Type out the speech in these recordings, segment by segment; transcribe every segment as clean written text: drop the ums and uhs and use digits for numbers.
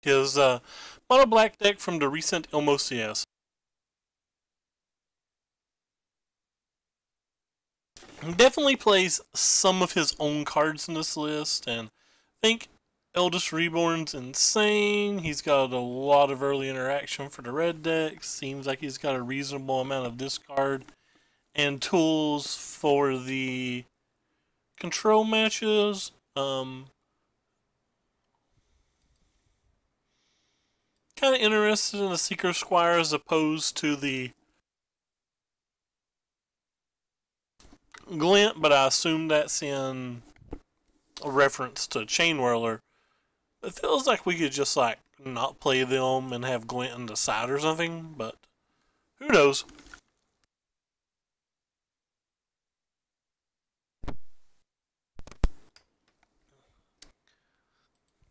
His mono black deck from the recent Ilmo CS. He definitely plays some of his own cards in this list, and I think Eldest Reborn's insane. He's got a lot of early interaction for the red deck. Seems like he's got a reasonable amount of discard and tools for the control matches. Kind of interested in the Seeker Squire as opposed to the Glint, but I assume that's in a reference to Chain Whirler. It feels like we could just like not play them and have Glint in the side or something, but who knows?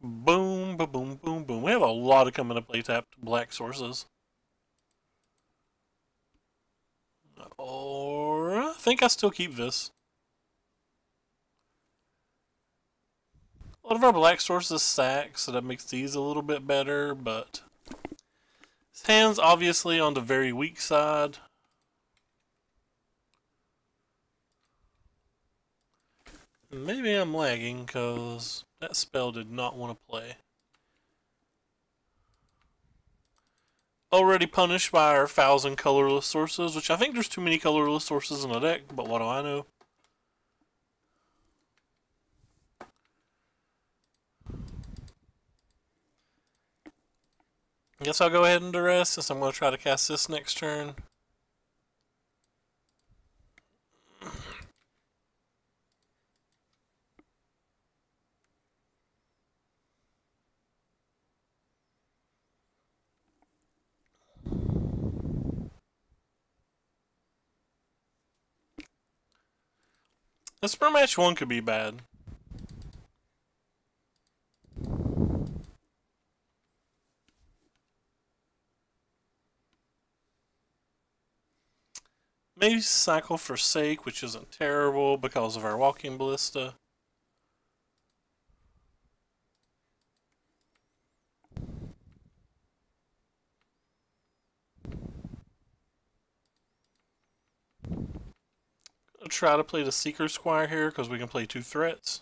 Boom, boom, boom, boom, boom. We have a lot of coming to play tapped black sources. Or I think I still keep this. A lot of our black sources sack, so that makes these a little bit better, but his hand's obviously on the very weak side. Maybe I'm lagging because that spell did not want to play. Already punished by our 1,000 colorless sources, which I think there's too many colorless sources in the deck, but what do I know? I guess I'll go ahead and duress since I'm going to try to cast this next turn. This per match 1 could be bad. Maybe cycle Forsake, which isn't terrible because of our Walking Ballista. Gonna try to play the Seeker Squire here because we can play 2 threats.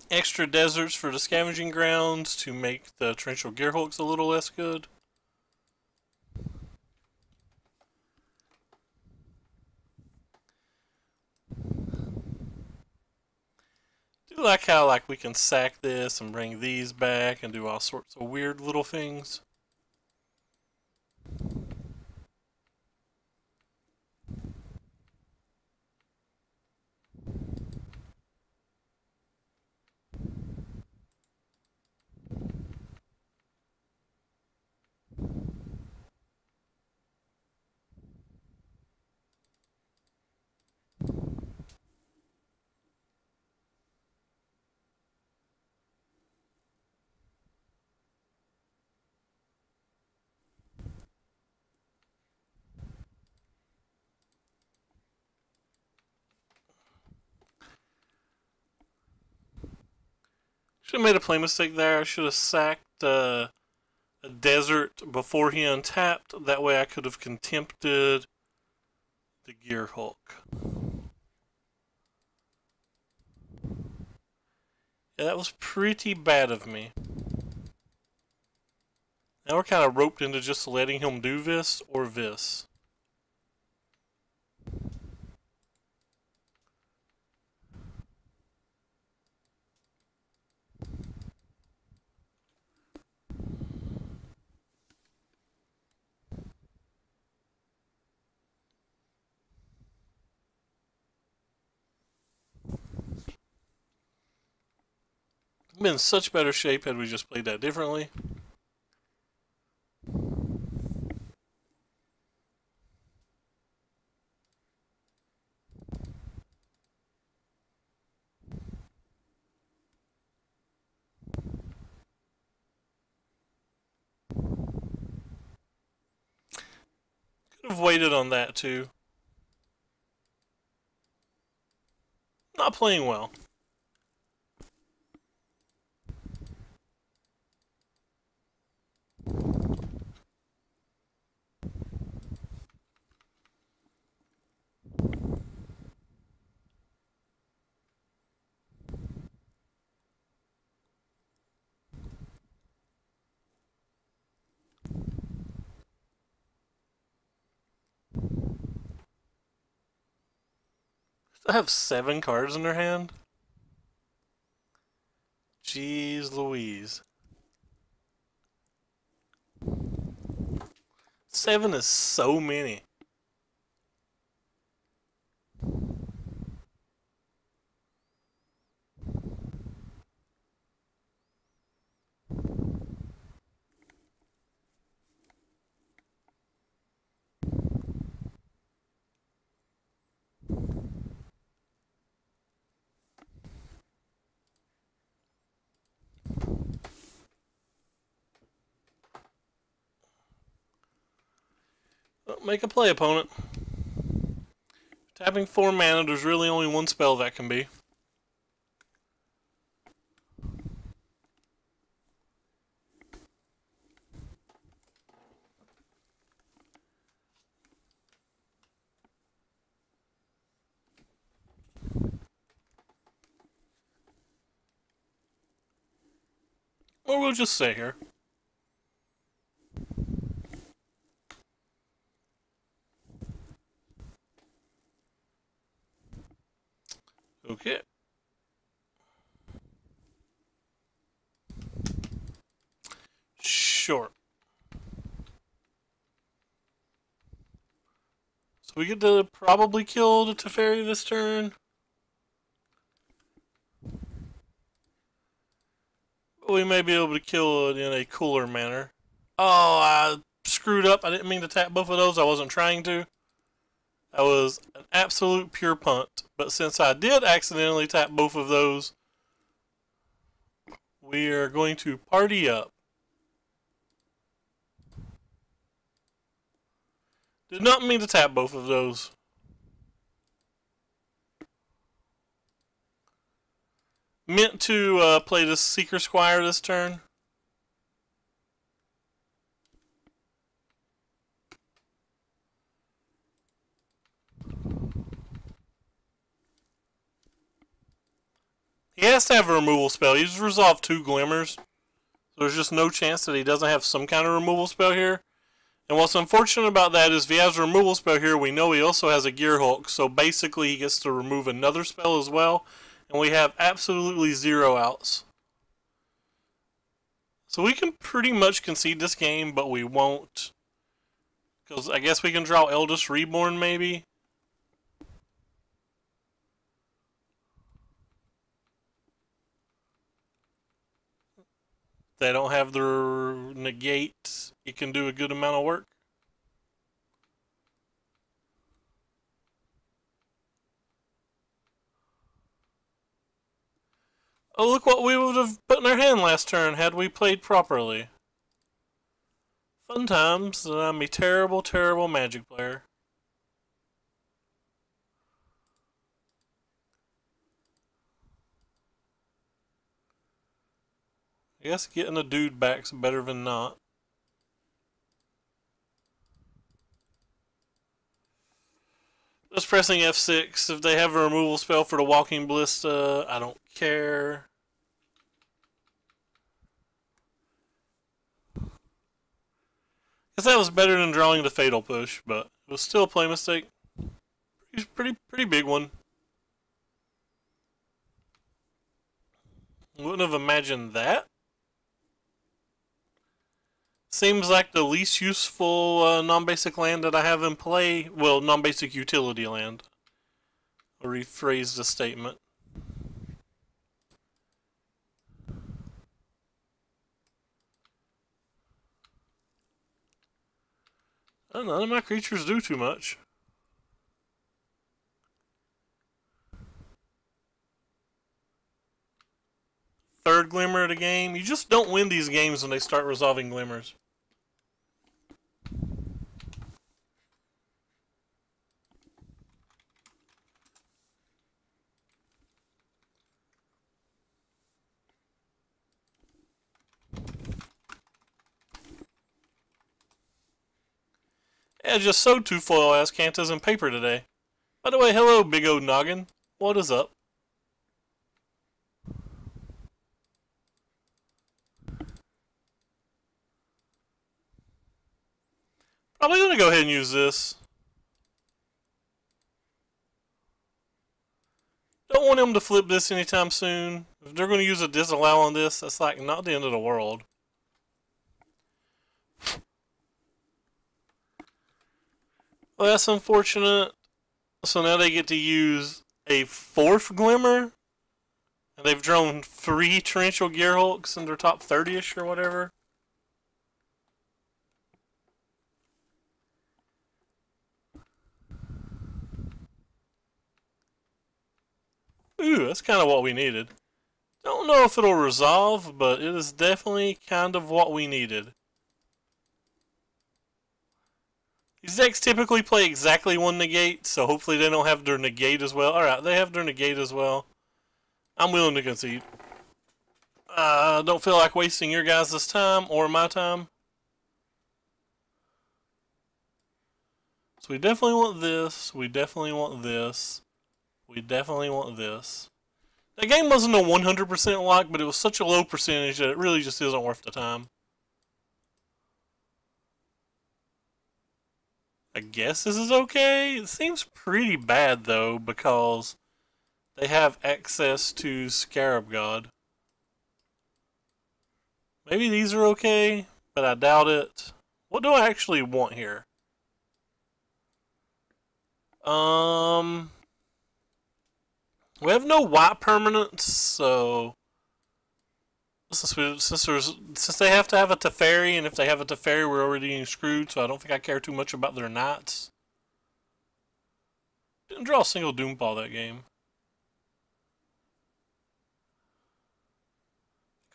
Extra deserts for the scavenging grounds to make the torrential gearhulks a little less good. Do like how like we can sack this and bring these back and do all sorts of weird little things. Should have made a play mistake there. I should have sacked a desert before he untapped. That way I could have contempted the Gearhulk. Yeah, that was pretty bad of me. Now we're kind of roped into just letting him do this or this. Been in such better shape had we just played that differently. have waited on that too. Not playing well. I have 7 cards in their hand. Jeez Louise. 7 is so many. Make a play, opponent. Tapping 4 mana, there's really only one spell that can be. Or we'll just stay here. Okay. Sure. So we get to probably kill the Teferi this turn. We may be able to kill it in a cooler manner. Oh, I screwed up. I didn't mean to tap both of those. I wasn't trying to. That was an absolute pure punt. But since I did accidentally tap both of those, we are going to party up. Did not mean to tap both of those. Meant to play this Seeker Squire this turn. He has to have a removal spell. He's resolved 2 Glimmers. So there's just no chance that he doesn't have some kind of removal spell here. And what's unfortunate about that is if he has a removal spell here, we know he also has a Gear Hulk. So basically he gets to remove another spell as well. And we have absolutely 0 outs. So we can pretty much concede this game, but we won't. Because I guess we can draw Eldest Reborn maybe. They don't have their negate. It can do a good amount of work. Oh, look what we would have put in our hand last turn had we played properly. Fun times. I'm a terrible, terrible Magic player. I guess getting a dude back's better than not. Just pressing F6. If they have a removal spell for the Walking Ballista, I don't care. Guess that was better than drawing the Fatal Push, but it was still a play mistake. Pretty big one. Wouldn't have imagined that. Seems like the least useful non-basic land that I have in play. Well, non-basic utility land. I'll rephrase the statement. None of my creatures do too much. Third Glimmer of the game. You just don't win these games when they start resolving Glimmers. I just sewed 2 foil-ass cantas in paper today. By the way, hello, big old noggin. What is up? Probably gonna go ahead and use this. Don't want him to flip this anytime soon. If they're gonna use a disallow on this, that's like not the end of the world. Well, that's unfortunate. So now they get to use a 4th Glimmer. And they've drawn 3 Torrential Gearhulks in their top 30-ish or whatever. Ooh, that's kind of what we needed. Don't know if it'll resolve, but it is definitely kind of what we needed. These decks typically play exactly 1 negate, so hopefully they don't have their negate as well. Alright, they have their negate as well. I'm willing to concede. Don't feel like wasting your guys' time or my time. So we definitely want this. We definitely want this. We definitely want this. That game wasn't a 100% lock, but it was such a low percentage that it really just isn't worth the time. I guess this is okay. It seems pretty bad, though, because they have access to Scarab God. Maybe these are okay, but I doubt it. What do I actually want here? We have no white permanents, so since they have to have a Teferi, and if they have a Teferi, we're already getting screwed. So I don't think I care too much about their knights. Didn't draw a single Doompaw that game.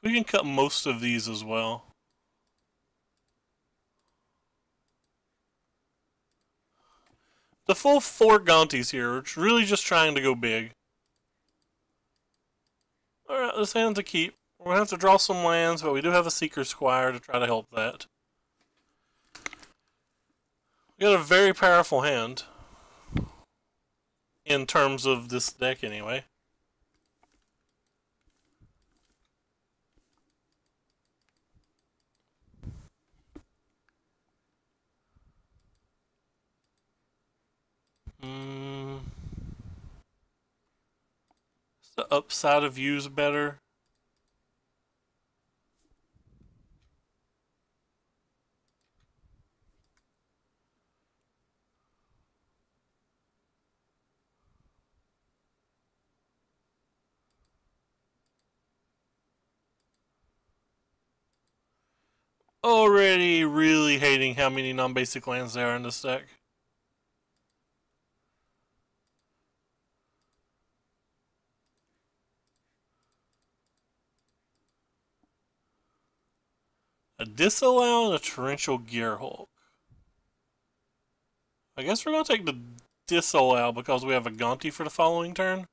We can cut most of these as well. The full 4 Gaunties here. It's really just trying to go big. Alright, this hand's a keep. We're going to have to draw some lands, but we do have a Seeker Squire to try to help that. We got a very powerful hand. In terms of this deck, anyway. Is the upside of use better? Already really hating how many non-basic lands there are in this deck. A Disallow and a Torrential Gearhulk. I guess we're going to take the Disallow because we have a Gaunty for the following turn.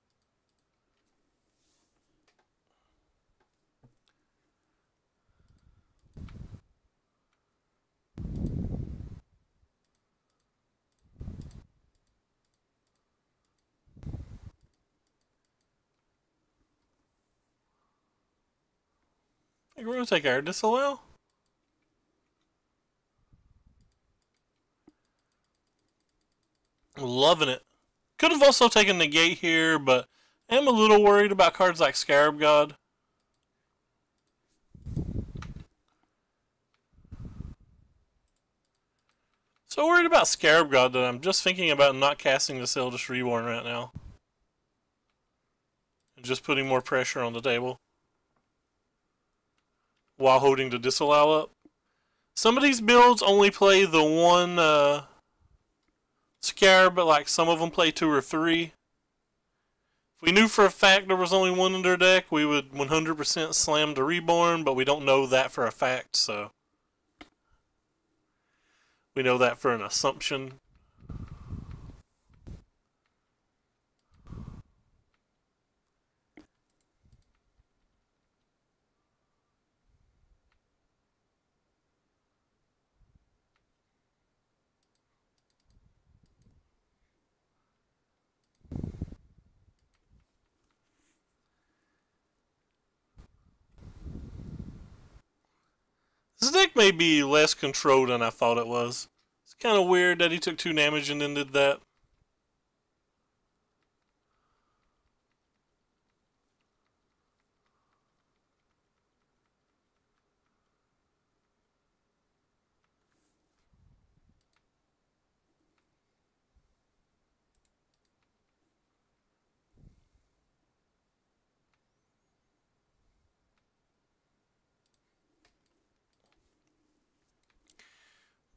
I think we're going to take our Disallow. Loving it. Could have also taken Negate here, but I am a little worried about cards like Scarab God. So worried about Scarab God that I'm just thinking about not casting this Eldest Reborn right now. And just putting more pressure on the table. While holding the Disallow up. Some of these builds only play the one Scarab, but like some of them play 2 or 3. If we knew for a fact there was only one in their deck, we would 100% slam the Reborn, but we don't know that for a fact, so we know that for an assumption. deck may be less controlled than I thought it was. It's kind of weird that he took 2 damage and then did that.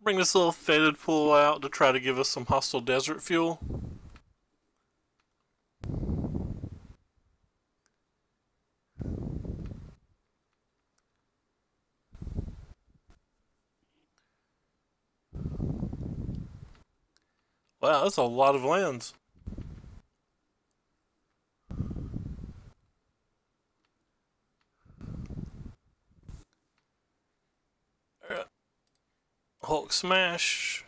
Bring this little fetid pool out to try to give us some hostile desert fuel. Wow, that's a lot of lands. Hulk smash.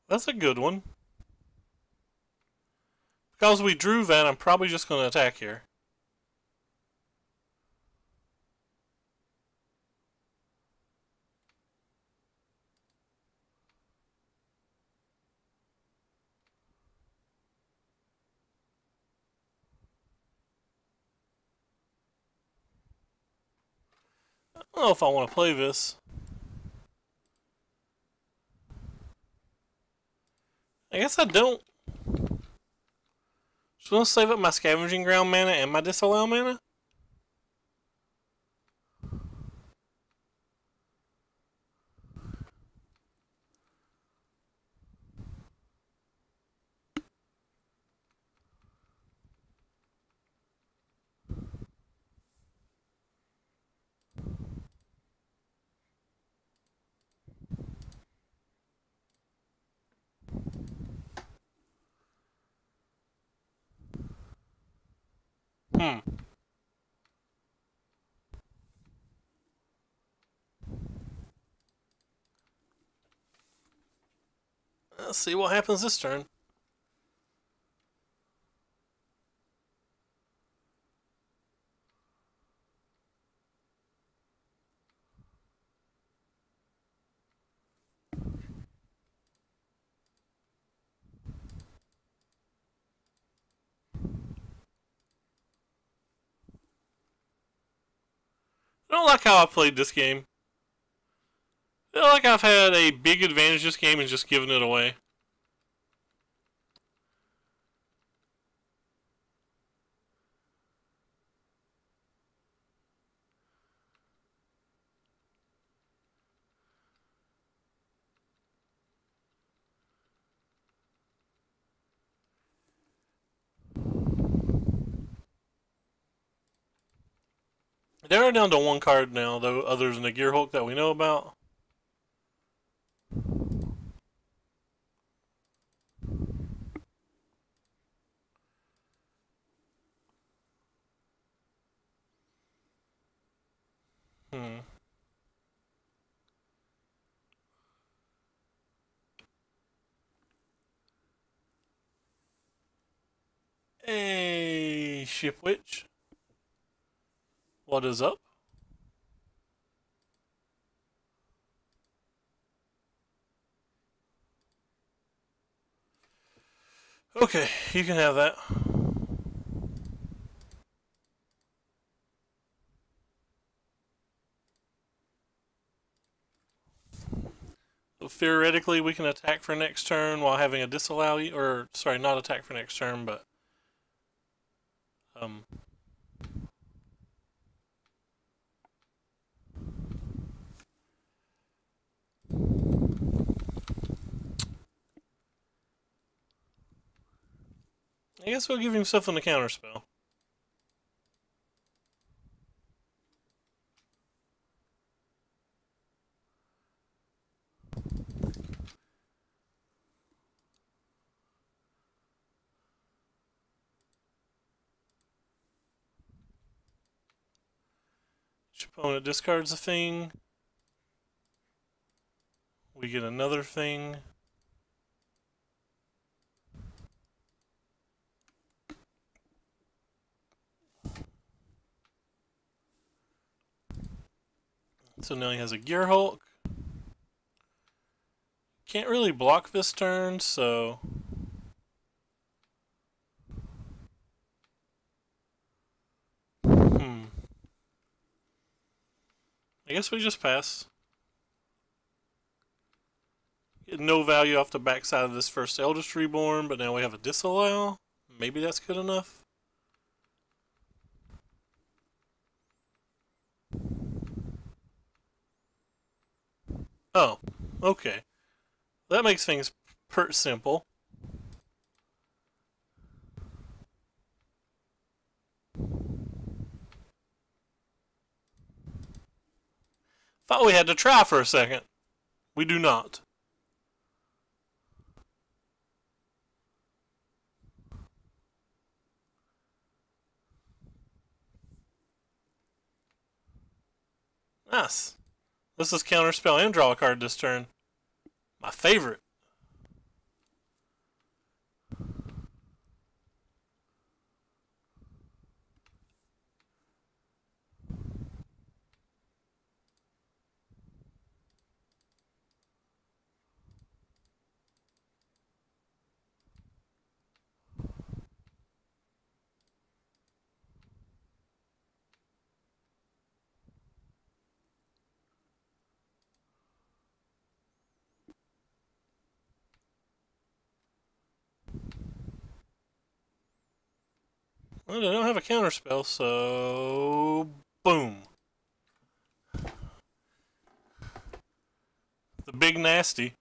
That's a good one. Because we drew that, I'm probably just going to attack here. I don't know if I want to play this. I guess I don't. Just want to save up my Scavenging Ground mana and my Disallow mana. Let's see what happens this turn. I don't like how I played this game. I feel like I've had a big advantage this game and just given it away. They're down to 1 card now, though, other than the Gear Hulk that we know about. Hey, Ship Witch. What is up? Okay, you can have that. So theoretically, we can attack for next turn while having a disallow, or sorry, not attack for next turn, but I guess we'll give him something to counterspell. Each opponent discards a thing. We get another thing. So now he has a Gear Hulk. Can't really block this turn, so... I guess we just pass. Get no value off the backside of this first Eldest Reborn, but now we have a disallow. Maybe that's good enough. Oh, okay. That makes things pert simple. Thought we had to try for a second. We do not. Nice. This is counterspell and draw a card this turn. My favorite. Well, I don't have a counterspell, so... Boom. The big nasty.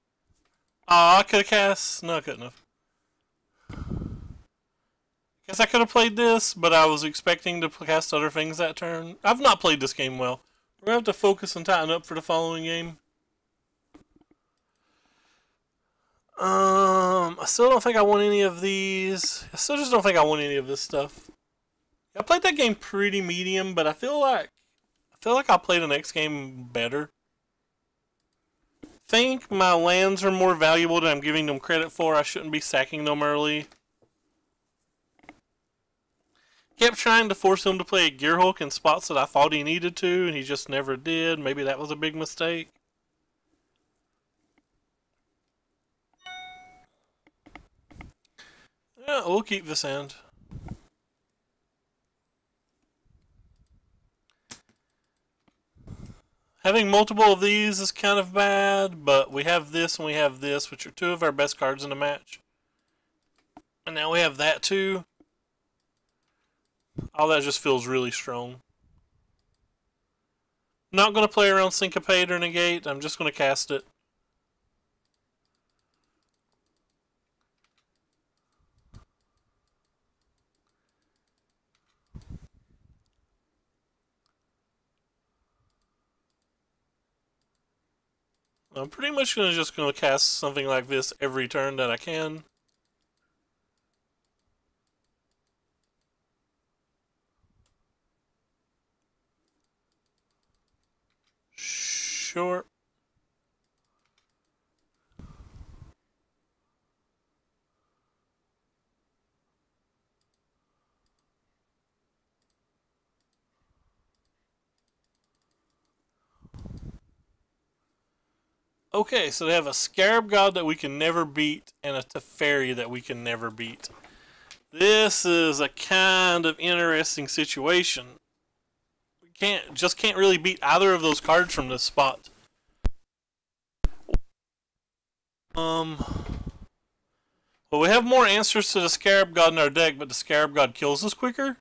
Oh, I could have cast... No, I couldn't have. Guess I could have played this, but I was expecting to cast other things that turn. I've not played this game well. We're going to have to focus and tighten up for the following game. I still don't think I want any of these. I still just don't think I want any of this stuff. I played that game pretty medium, but I feel like I'll play the next game better. Think my lands are more valuable than I'm giving them credit for. I shouldn't be sacking them early. Kept trying to force him to play a Gear Hulk in spots that I thought he needed to, and he just never did. Maybe that was a big mistake. Yeah, we'll keep this hand. Having multiple of these is kind of bad, but we have this and we have this, which are two of our best cards in the match. And now we have that too. All that just feels really strong. Not going to play around Syncopate or Negate. I'm just going to cast it. I'm pretty much just going to cast something like this every turn that I can. Sure. Okay, so they have a Scarab God that we can never beat and a Teferi that we can never beat. This is a kind of interesting situation. We can't really beat either of those cards from this spot. Well, we have more answers to the Scarab God in our deck, but the Scarab God kills us quicker.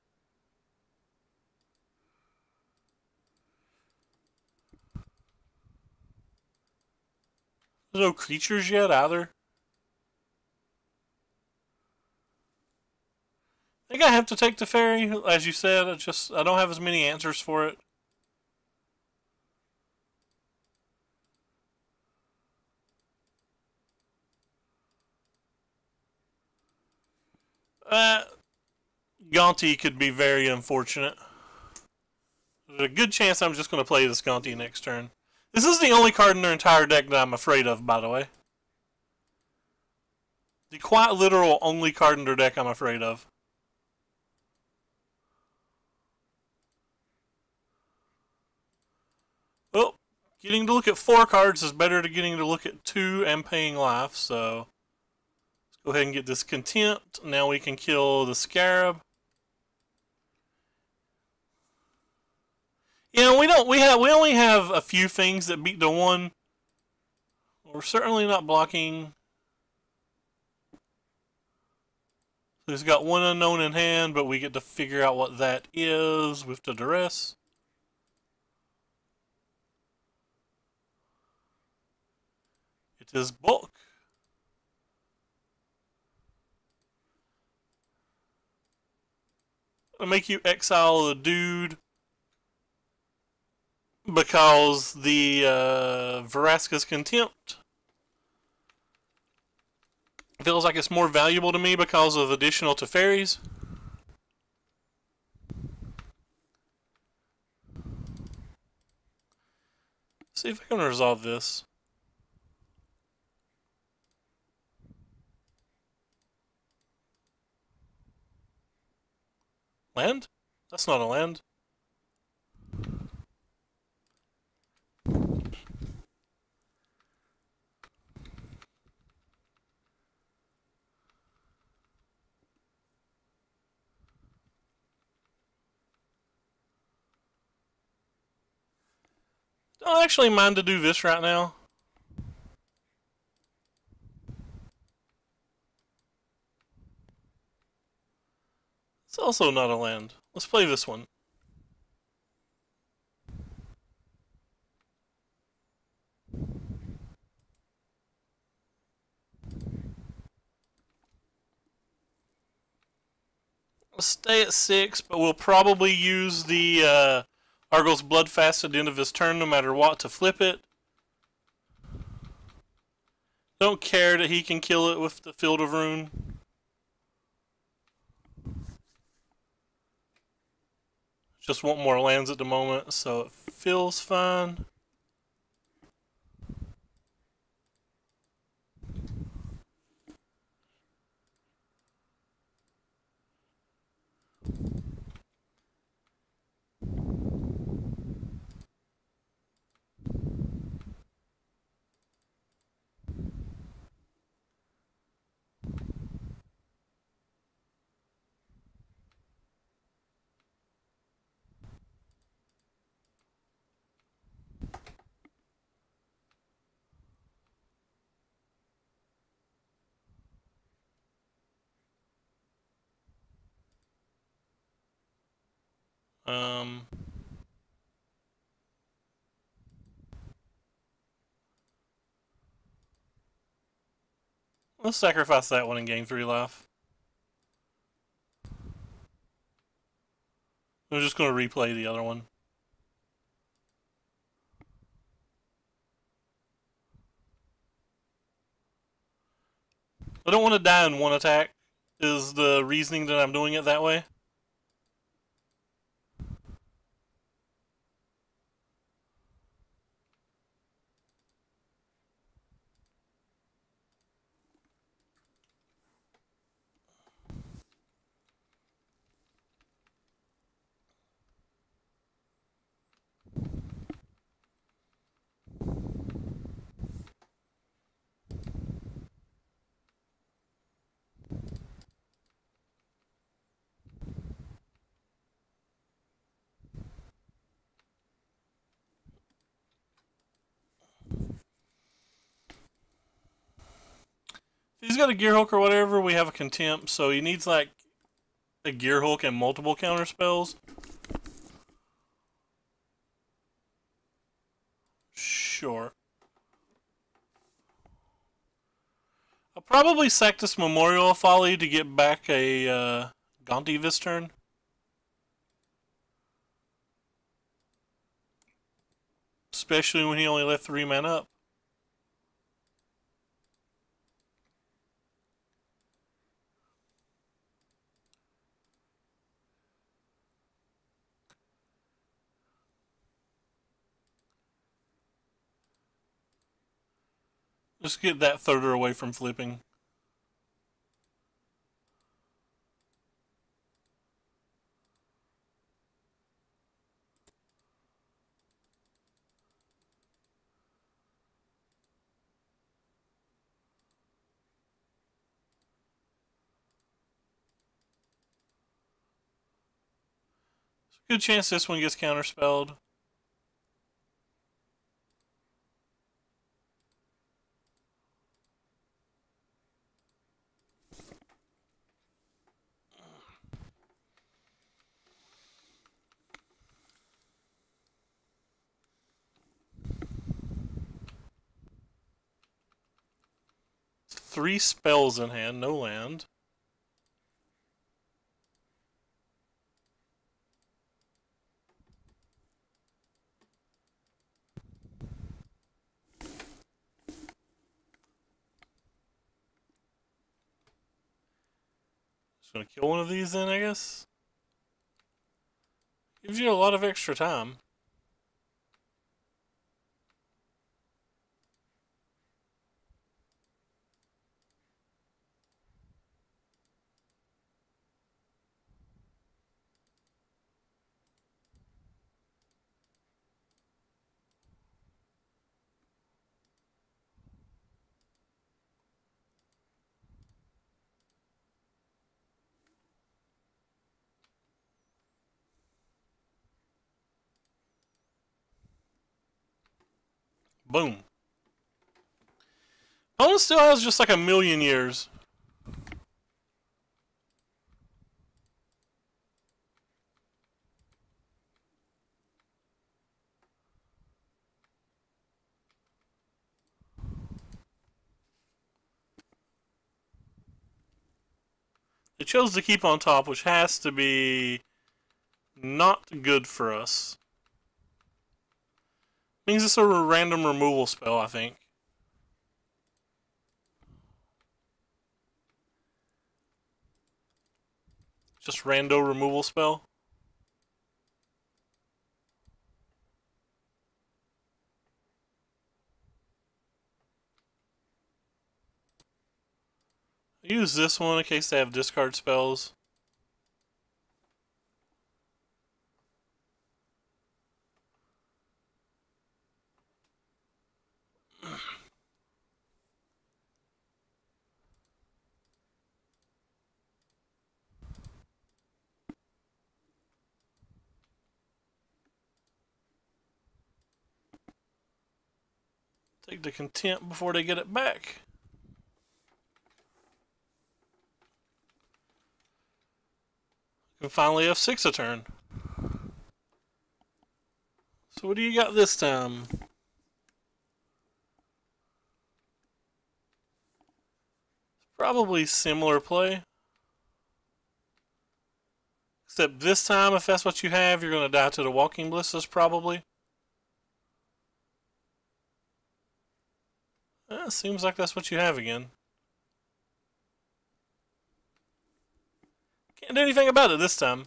There's no creatures yet either. I think I have to take the fairy, as you said. I don't have as many answers for it. Gonti could be very unfortunate. There's a good chance I'm just going to play this Gonti next turn. This is the only card in their entire deck that I'm afraid of, by the way. The quite literal only card in their deck I'm afraid of. Well, getting to look at 4 cards is better than getting to look at 2 and paying life, so let's go ahead and get this Contempt. Now we can kill the Scarab. Yeah, we only have a few things that beat the 1. We're certainly not blocking. He's got 1 unknown in hand, but we get to figure out what that is with the duress. It is bulk. I'll make you exile a dude because the Vraska's Contempt feels like it's more valuable to me because of additional Teferis. See if I can resolve this. Land? That's not a land. Don't actually mind to do this right now. It's also not a land. Let's play this one. We'll stay at 6, but we'll probably use the Argos Bloodfast at the end of his turn no matter what to flip it. Don't care that he can kill it with the Field of Ruin. Just want more lands at the moment, so it feels fine. Let's sacrifice that one and gain 3 life. I'm just going to replay the other one. I don't want to die in 1 attack, is the reasoning that I'm doing it that way. If he's got a gear hook or whatever, we have a Contempt, so he needs like a gear hook and multiple counter spells. Sure. I'll probably sack this Memorial of Folly to get back a Gonti this turn. Especially when he only left 3 men up. Just get that thirder away from flipping. Good chance this one gets counterspelled. Three spells in hand, no land. Just gonna kill one of these then, I guess. Gives you a lot of extra time. Boom. Opponent still has just like a million years. They chose to keep on top, which has to be not good for us. Means it's a random removal spell, I think. Just rando removal spell. Use this one in case they have discard spells. Take the content before they get it back. And finally F6 a turn. So what do you got this time? Probably similar play. Except this time, if that's what you have, you're going to die to the Walking Blisters, probably. Seems like that's what you have again. Can't do anything about it this time.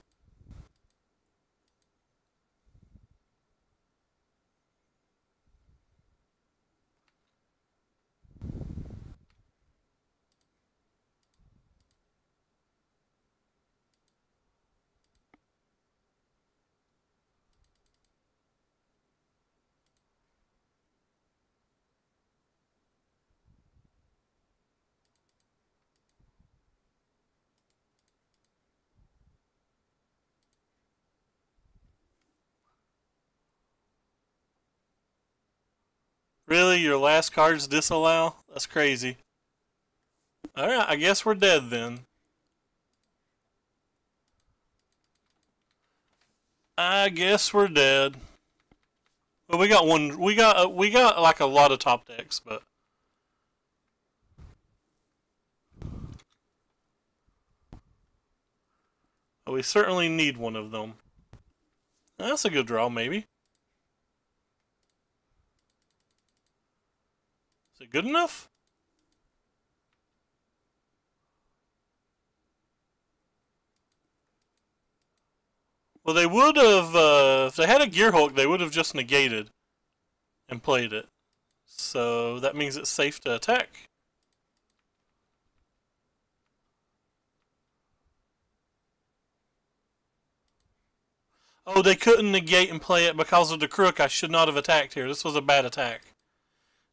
Really? Your last card's disallow? That's crazy. Alright, I guess we're dead then. I guess we're dead. Well, we got one. We got like a lot of top decks, but we certainly need one of them. That's a good draw, maybe. Is it good enough? Well, they would have, if they had a Gearhulk, they would have just negated and played it. So that means it's safe to attack. Oh, they couldn't negate and play it because of the crook. I should not have attacked here. This was a bad attack.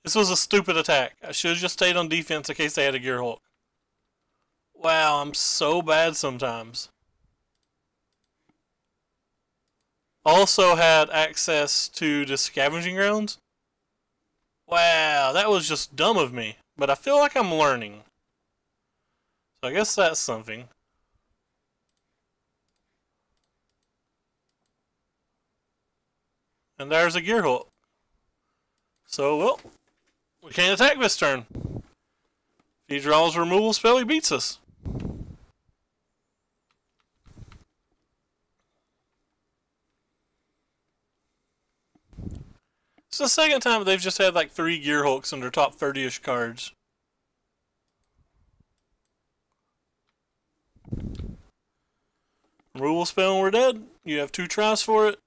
This was a stupid attack. I should have just stayed on defense in case they had a Gear Hulk. Wow, I'm so bad sometimes. Also had access to the scavenging grounds. Wow, that was just dumb of me. But I feel like I'm learning. So I guess that's something. And there's a Gear Hulk. So, well, we can't attack this turn. If he draws a removal spell, he beats us. It's the second time they've just had like 3 Gear Hulks in their top 30-ish cards. Removal spell and we're dead. You have 2 tries for it.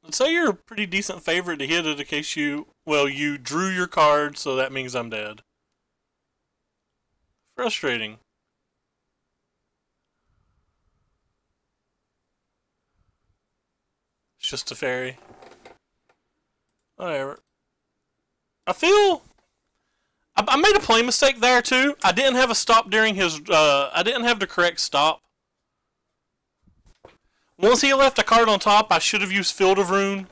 Let's say you're a pretty decent favorite to hit it in case you, well, you drew your card, so that means I'm dead. Frustrating. It's just a fairy. Whatever. I feel I made a play mistake there too. I didn't have a stop during his. I didn't have the correct stop. Once he left a card on top, I should have used Field of Rune.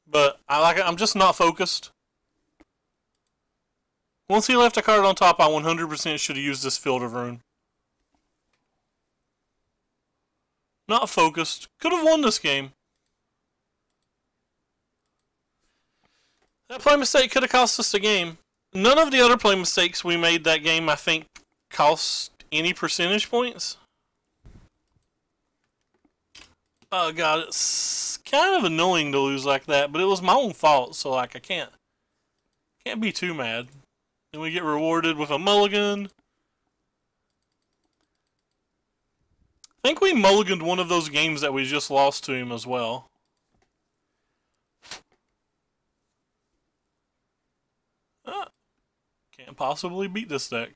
But I'm just not focused. Once he left a card on top, I 100% should have used this Field of Rune. Not focused. Could have won this game. That play mistake could have cost us the game. None of the other play mistakes we made that game, I think, cost any percentage points. Oh god, it's kind of annoying to lose like that, but it was my own fault, so like I can't be too mad. Then we get rewarded with a mulligan. I think we mulliganed one of those games that we just lost to him as well. Can't possibly beat this deck.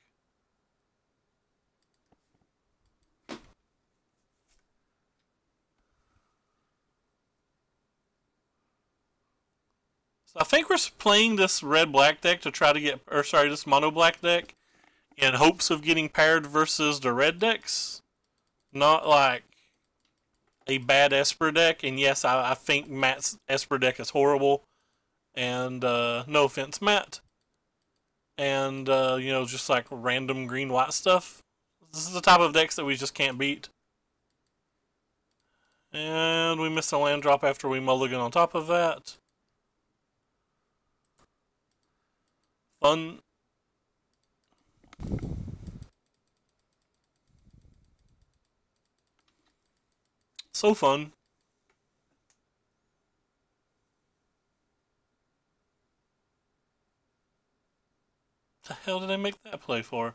So I think we're playing this red-black deck to try to get, or sorry, this mono-black deck in hopes of getting paired versus the red decks. Not like a bad Esper deck. And yes, I think Matt's Esper deck is horrible. And no offense, Matt. And, you know, just like random green-white stuff. This is the type of decks that we just can't beat. And we missed a land drop after we mulligan on top of that. Fun. So fun. What the hell did I make that play for?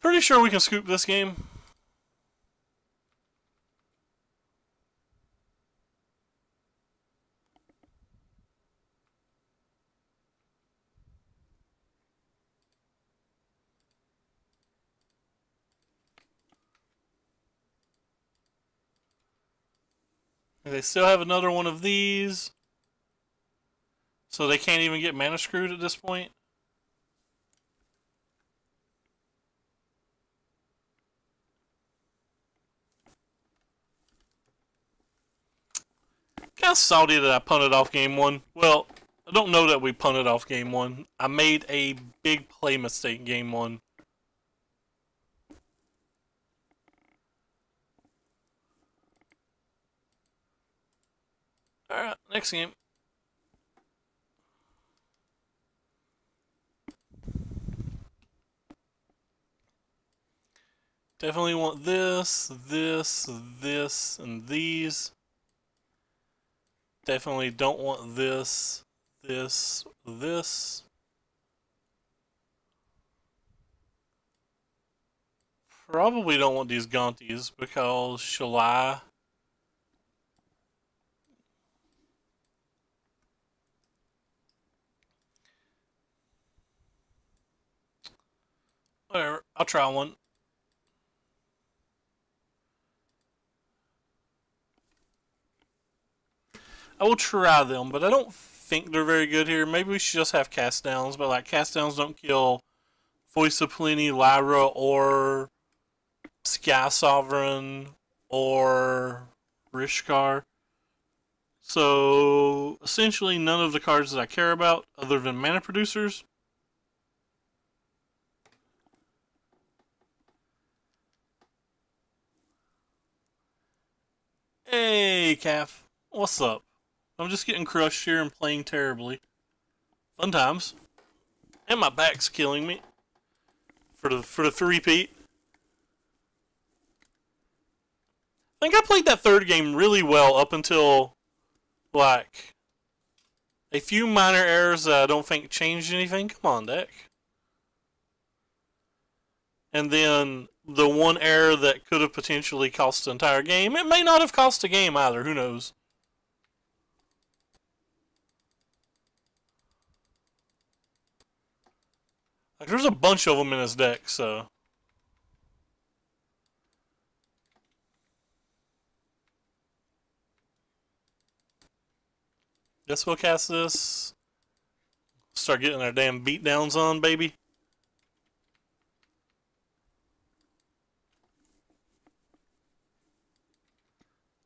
Pretty sure we can scoop this game. They still have another one of these. So they can't even get mana screwed at this point. Kind of salty that I punted off game 1. Well, I don't know that we punted off game 1. I made a big play mistake game 1. Alright, next game. Definitely want this, this, this, and these. Definitely don't want this, this. Probably don't want these Gaunties because Shalai. Whatever, I'll try one. I will try them, but I don't think they're very good here. Maybe we should just have cast downs, but like cast downs don't kill Voice of Plenty, Lyra, or Sky Sovereign, or Rishkar. So essentially none of the cards that I care about other than mana producers. Hey, Calf. What's up? I'm just getting crushed here and playing terribly. Fun times. And my back's killing me. For the three-peat. I think I played that third game really well up until, like, a few minor errors that I don't think changed anything. Come on, deck. And then the one error that could have potentially cost the entire game. It may not have cost a game either. Who knows? Like, there's a bunch of them in his deck, so. Guess we'll cast this. Start getting our damn beatdowns on, baby.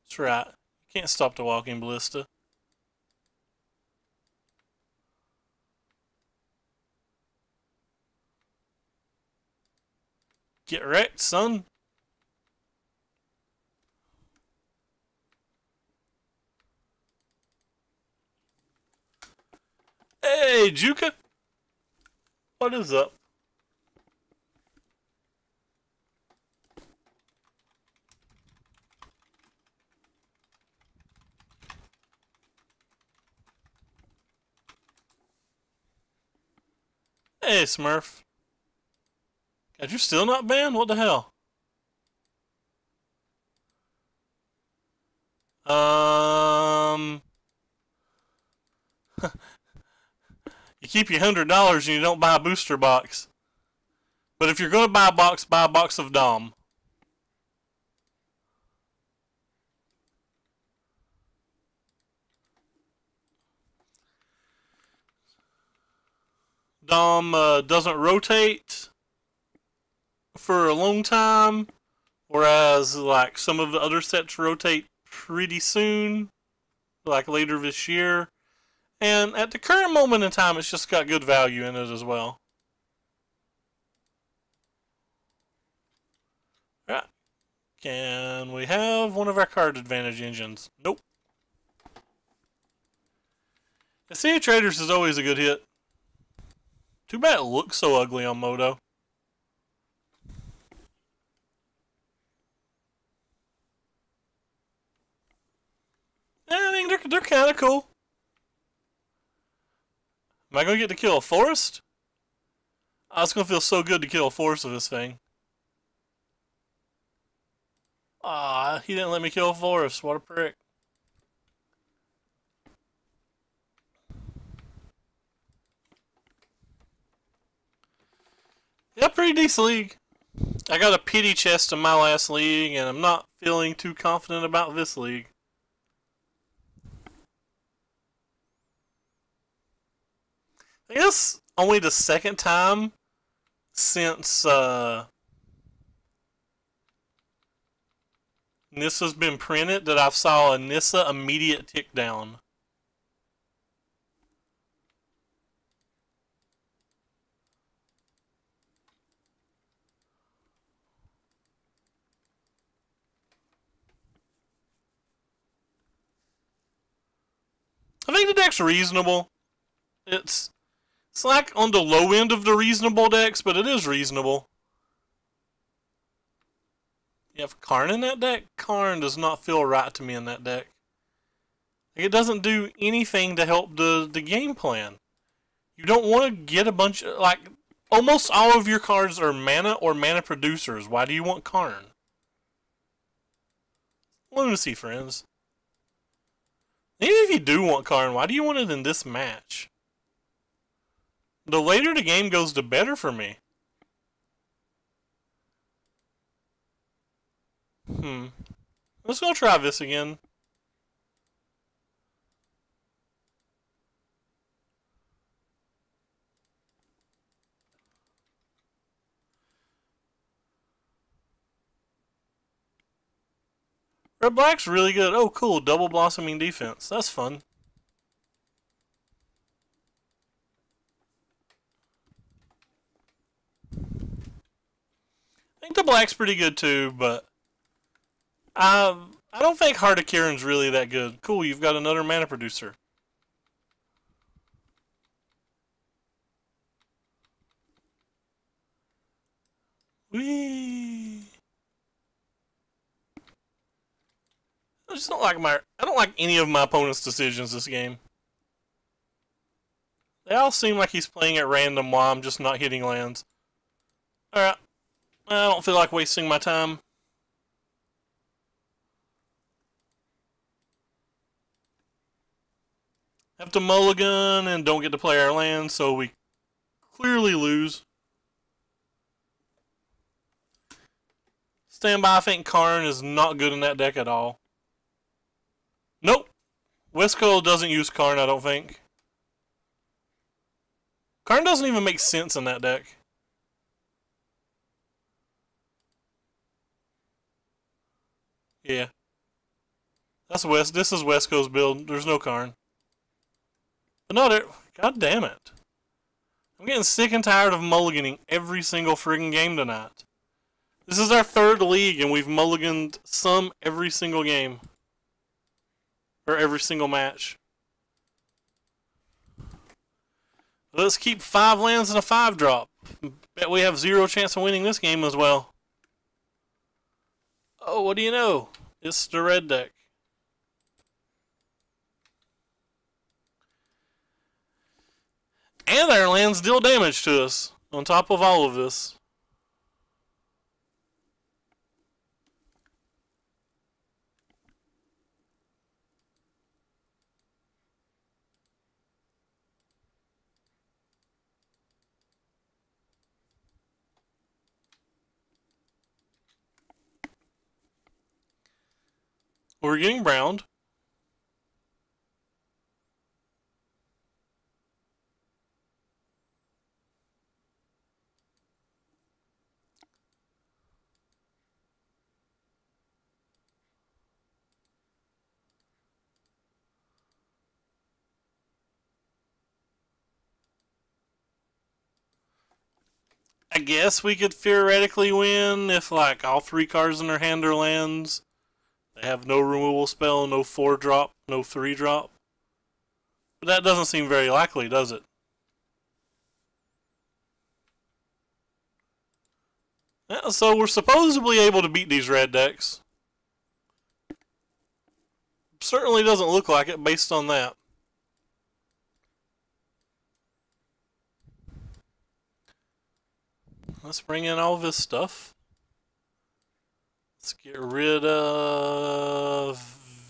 That's right. You can't stop the walking ballista. Get wrecked, son. Hey, Juka. What is up? Hey, Smurf. God, you're still not banned? What the hell? You keep your $100 and you don't buy a booster box. But if you're going to buy a box of Dom. Dom doesn't rotate for a long time, whereas like some of the other sets rotate pretty soon, like later this year. And at the current moment in time, it's just got good value in it as well. Right. Can we have one of our card advantage engines? Nope. The Sea of Traders is always a good hit. Too bad it looks so ugly on Moto. Yeah, I mean, they're kind of cool. Am I going to get to kill a forest? Oh, it's going to feel so good to kill a forest with this thing. Ah, he didn't let me kill a forest. What a prick. Yeah, pretty decent league. I got a pity chest in my last league, and I'm not feeling too confident about this league. I guess only the second time since Nissa's been printed that I've saw a Nissa immediate tick down. I think the deck's reasonable. It's like on the low end of the reasonable decks, but it is reasonable. You have Karn in that deck? Karn does not feel right to me in that deck. Like, it doesn't do anything to help the game plan. You don't want to get a bunch of, like, almost all of your cards are mana or mana producers. Why do you want Karn? Lunacy, friends. Even if you do want Karn, why do you want it in this match? The later the game goes, the better for me. Let's go try this again. Red Black's really good. Oh, cool. Double Blossoming Defense. That's fun. I think the Black's pretty good too, but I don't think Heart of Kirin's really that good. Cool, you've got another mana producer. Whee! I just don't like I don't like any of my opponent's decisions this game. They all seem like he's playing at random while I'm just not hitting lands. Alright. I don't feel like wasting my time. Have to mulligan and don't get to play our land, so we clearly lose. Stand by, I think Karn is not good in that deck at all. Nope. Westco doesn't use Karn, I don't think. Karn doesn't even make sense in that deck. Yeah. This is Westco's build. There's no Karn. But no, god damn it. I'm getting sick and tired of mulliganing every single friggin' game tonight. This is our third league and we've mulliganed some every single game. Or every single match. Let's keep 5 lands and a 5-drop. Bet we have 0 chance of winning this game as well. Oh, what do you know? It's the red deck. And our lands deal damage to us, on top of all of this. We're getting browned. I guess we could theoretically win if, like, all 3 cards in their hand are lands. They have no removal spell, no 4-drop, no 3-drop. But that doesn't seem very likely, does it? Yeah, so we're supposedly able to beat these red decks. Certainly doesn't look like it based on that. Let's bring in all this stuff. Let's get rid of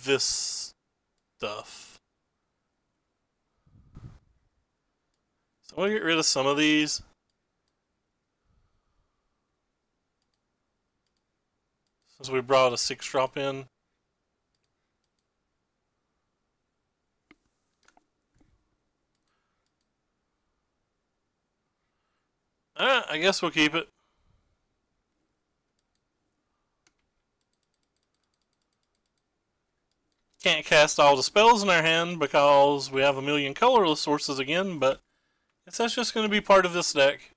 this stuff. So I'm going to get rid of some of these. Since we brought a 6-drop in. Alright, I guess we'll keep it. Can't cast all the spells in our hand because we have a million colorless sources again, but that's just going to be part of this deck.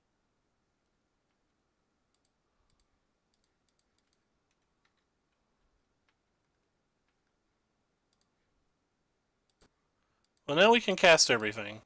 Well, now we can cast everything.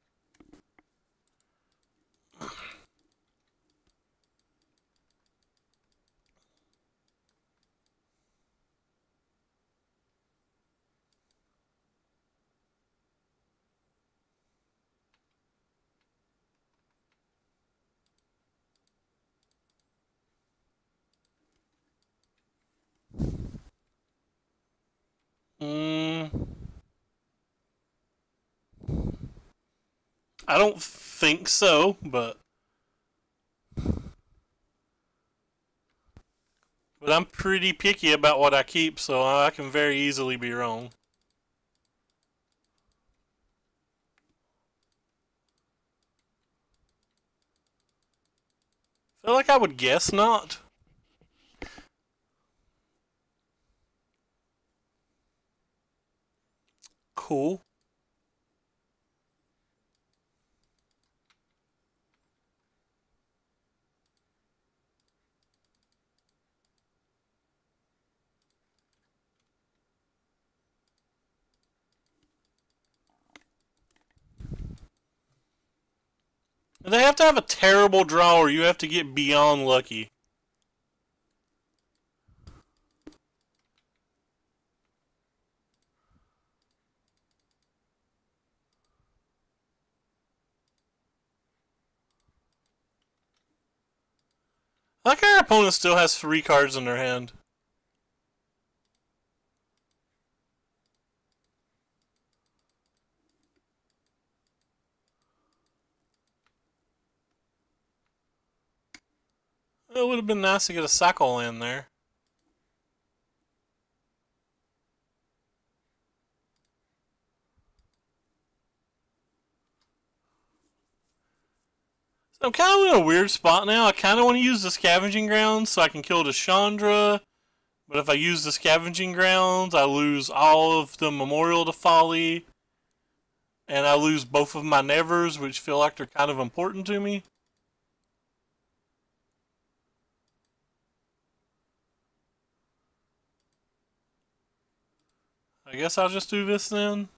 I don't think so, but I'm pretty picky about what I keep, so I can very easily be wrong. I feel like I would guess not. Cool. They have to have a terrible draw or you have to get beyond lucky. Like our opponent still has 3 cards in their hand. It would have been nice to get a cycle in there. So I'm kind of in a weird spot now. I kind of want to use the Scavenging Grounds so I can kill the Chandra. But if I use the Scavenging Grounds, I lose all of the Memorial to Folly. And I lose both of my Nevers, which feel like they're kind of important to me. I guess I'll just do this then.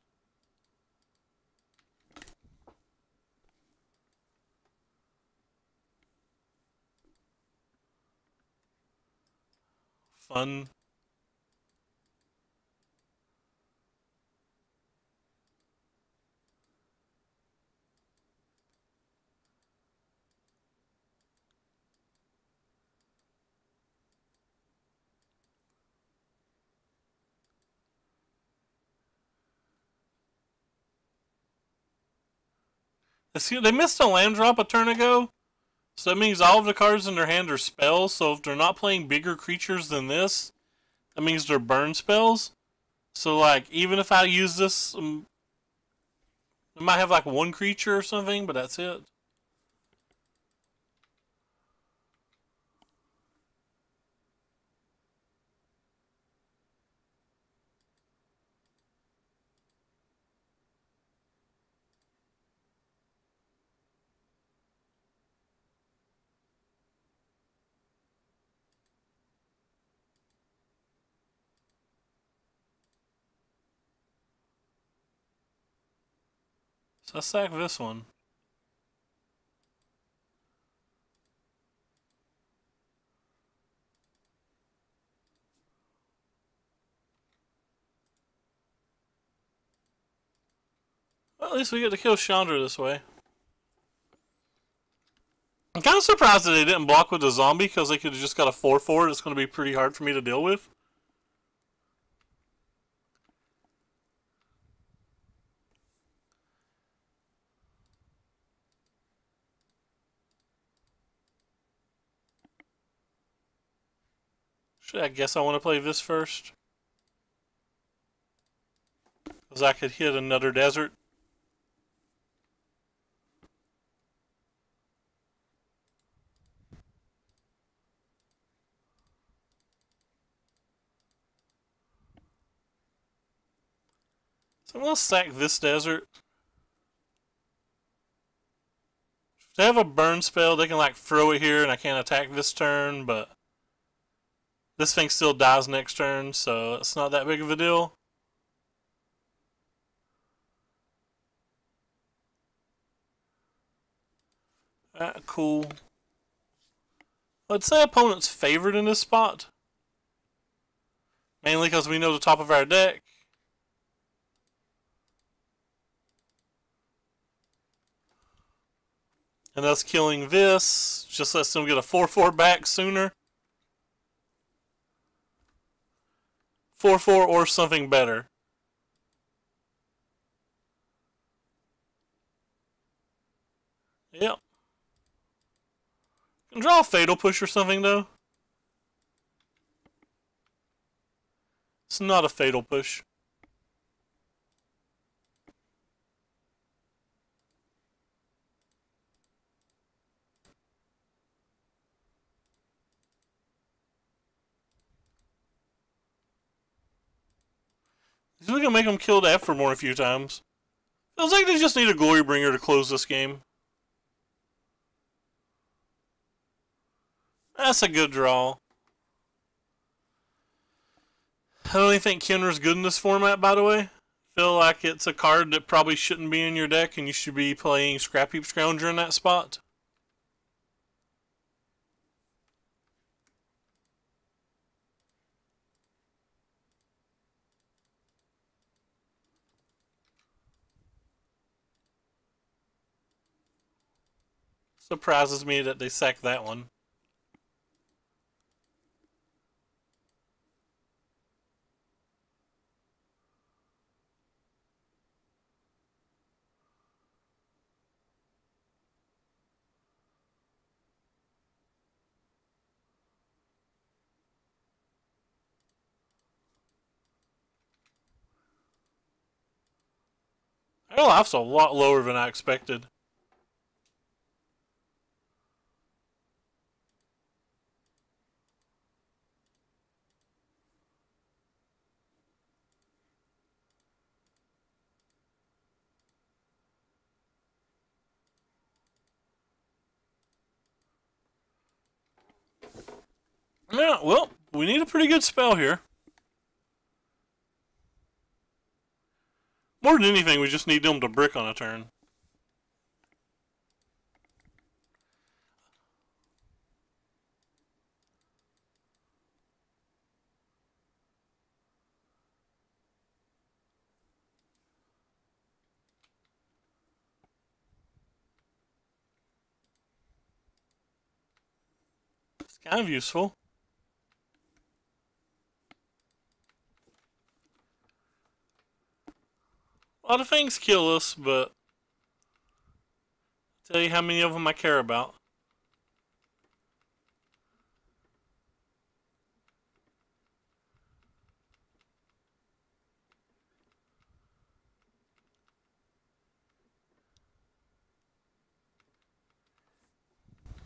Fun. They missed a land drop a turn ago. So that means all of the cards in their hand are spells. So if they're not playing bigger creatures than this, that means they're burn spells. So like, even if I use this, I might have like 1 creature or something, but that's it. So I sack this one. Well, at least we get to kill Chandra this way. I'm kind of surprised that they didn't block with the zombie, because they could have just got a 4/4. It's going to be pretty hard for me to deal with. I guess I want to play this first. Because I could hit another desert. So I'm going to sack this desert. If they have a burn spell, they can like throw it here and I can't attack this turn, but this thing still dies next turn, so it's not that big of a deal. Cool. Let's say opponent's favored in this spot. Mainly because we know the top of our deck. And us killing this just lets them get a 4/4 back sooner. 4/4 or something better. Yep. Can draw a Fatal Push or something, though. It's not a Fatal Push. He's really gonna make him kill the Evermore a few times. Feels like they just need a Glorybringer to close this game. That's a good draw. I don't even think Kenra's good in this format, by the way. Feel like it's a card that probably shouldn't be in your deck, and you should be playing Scrap Heap Scrounger in that spot. Surprises me that they sacked that one. Their life's a lot lower than I expected. Yeah, well, we need a pretty good spell here. More than anything, we just need them to brick on a turn. It's kind of useful. A lot of things kill us, but I'll tell you how many of them I care about.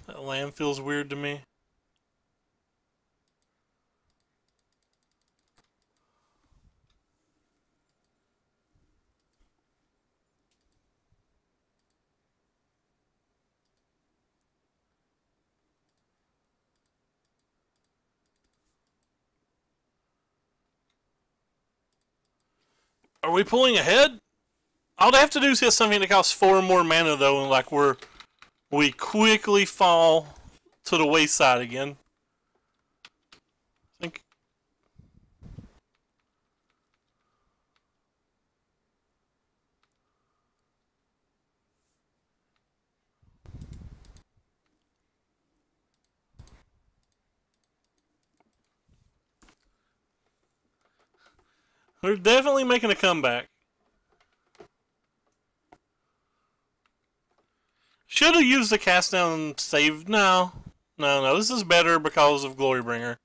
That land feels weird to me. Are we pulling ahead? All they have to do is hit something that costs 4 more mana, though, and like we quickly fall to the wayside again. I think. We're definitely making a comeback. Should have used the cast down and saved. No. This is better because of Glorybringer.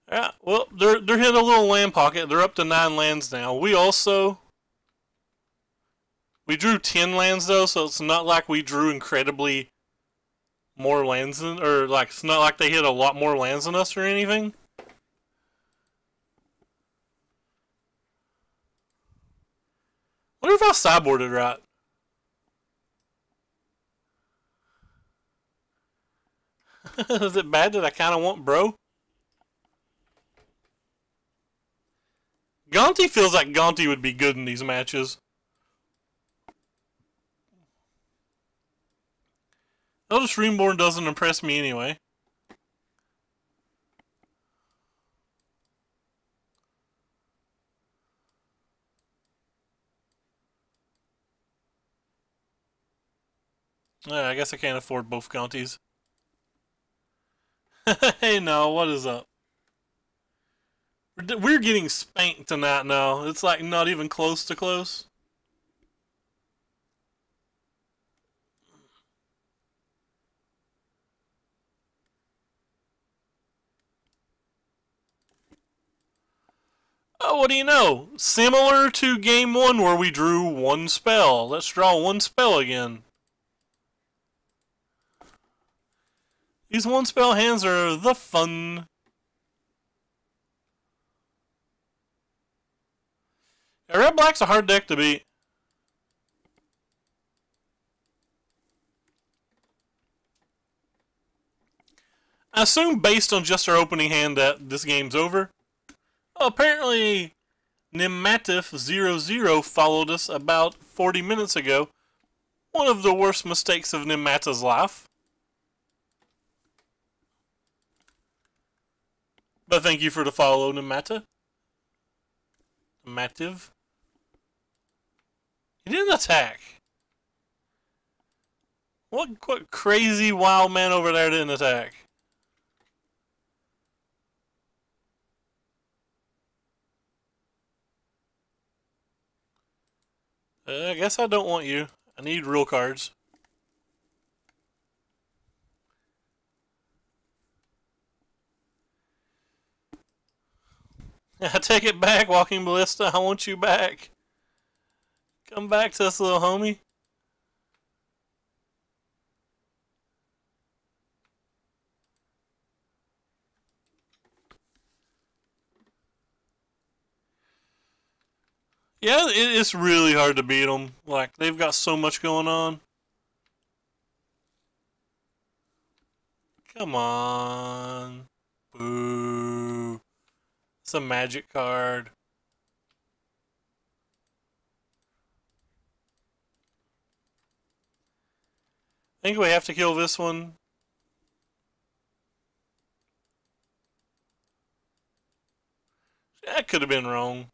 Yeah, well, they're hitting a little land pocket. They're up to 9 lands now. We drew 10 lands though, so it's not like we drew incredibly more lands than, or like it's not like they hit a lot more lands than us or anything. I wonder if I sideboarded right. Is it bad that I kind of want bro? Gonti feels like Gonti would be good in these matches. Eldest Reborn doesn't impress me anyway. I guess I can't afford both Gontis. Hey, no, what is up? We're getting spanked tonight now. It's like not even close to close. Oh, what do you know? Similar to game 1 where we drew one spell. Let's draw one spell again. These one spell hands are the fun. Yeah, red black's a hard deck to beat. I assume based on just our opening hand that this game's over. Oh, apparently Nimmatif00 followed us about 40 minutes ago. One of the worst mistakes of Nimmata's life. But thank you for the follow, Nimmata. Nimmativ. He didn't attack. What crazy wild man over there didn't attack? I guess I don't want you. I need real cards. I take it back, Walking Ballista. I want you back. Come back to us, little homie. Yeah, it's really hard to beat them. Like, they've got so much going on. Come on. Boo. It's a magic card. I think we have to kill this one. That could have been wrong.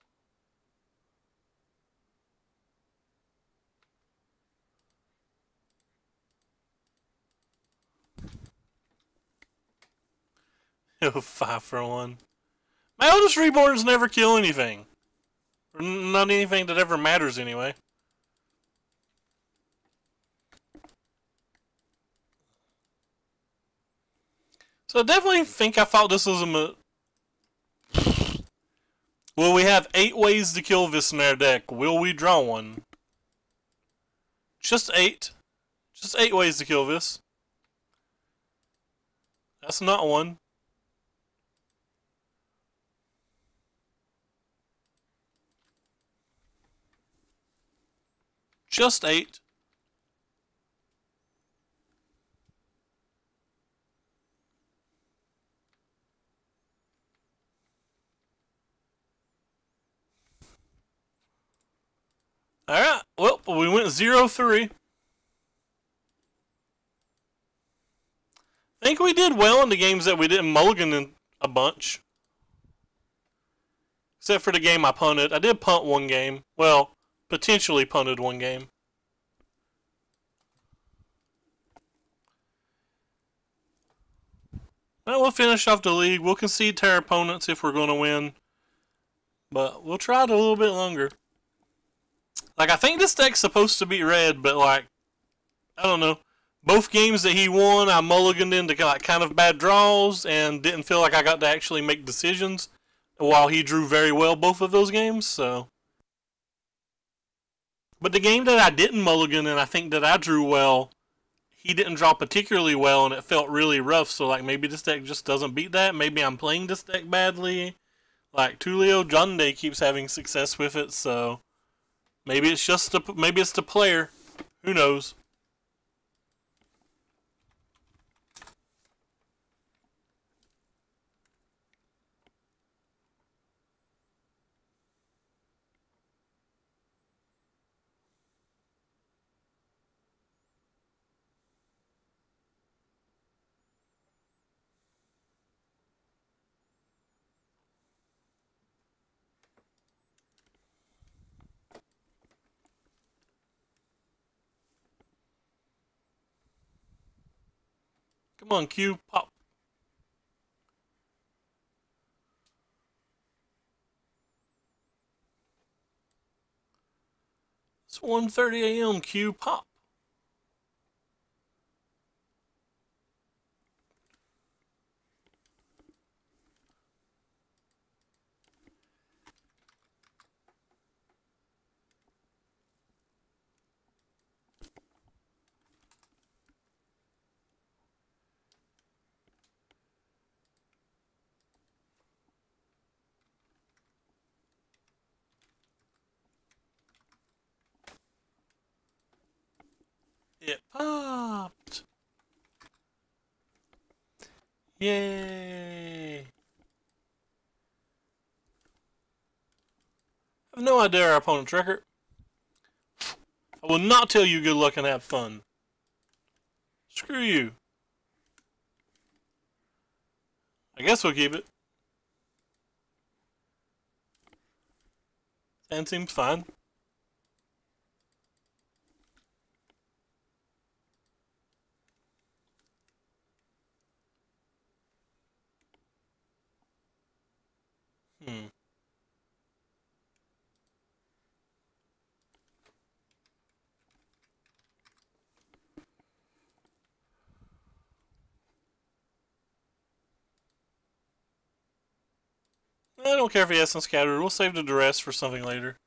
Oh, 5 for 1. My Eldest Reborns never kill anything. Or not anything that ever matters anyway. So I definitely think I thought this was a... Well, we have 8 ways to kill this in our deck. Will we draw one? Just 8. Just 8 ways to kill this. That's not one. Just 8. Alright, well, we went 0-3. I think we did well in the games that we didn't mulligan in a bunch. Except for the game I punted. I did punt one game. Well, potentially punted one game. Well, we'll finish off the league. We'll concede to our opponents if we're going to win. But we'll try it a little bit longer. Like, I think this deck's supposed to be red, but, like, I don't know. Both games that he won, I mulliganed into like kind of bad draws and didn't feel like I got to actually make decisions, while he drew very well both of those games. So, but the game that I didn't mulligan and I think that I drew well, he didn't draw particularly well and it felt really rough. So like maybe this deck just doesn't beat that. Maybe I'm playing this deck badly. Like Tulio Junde keeps having success with it, so maybe it's just maybe it's the player. Who knows? Come on, Q, pop. It's 1:30 a.m. Q, pop. It popped. Yay. I have no idea our opponent's record. I will not tell you good luck and have fun. Screw you. I guess we'll keep it. And seems fine. Hmm. I don't care if he has some scattered. We'll save the duress for something later.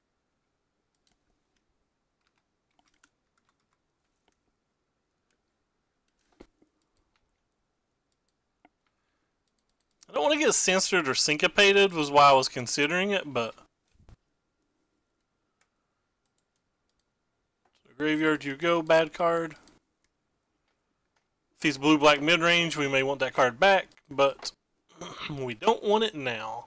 I don't want to get censored or syncopated was why I was considering it, but... So graveyard you go, bad card. If he's blue-black mid-range, we may want that card back, but we don't want it now.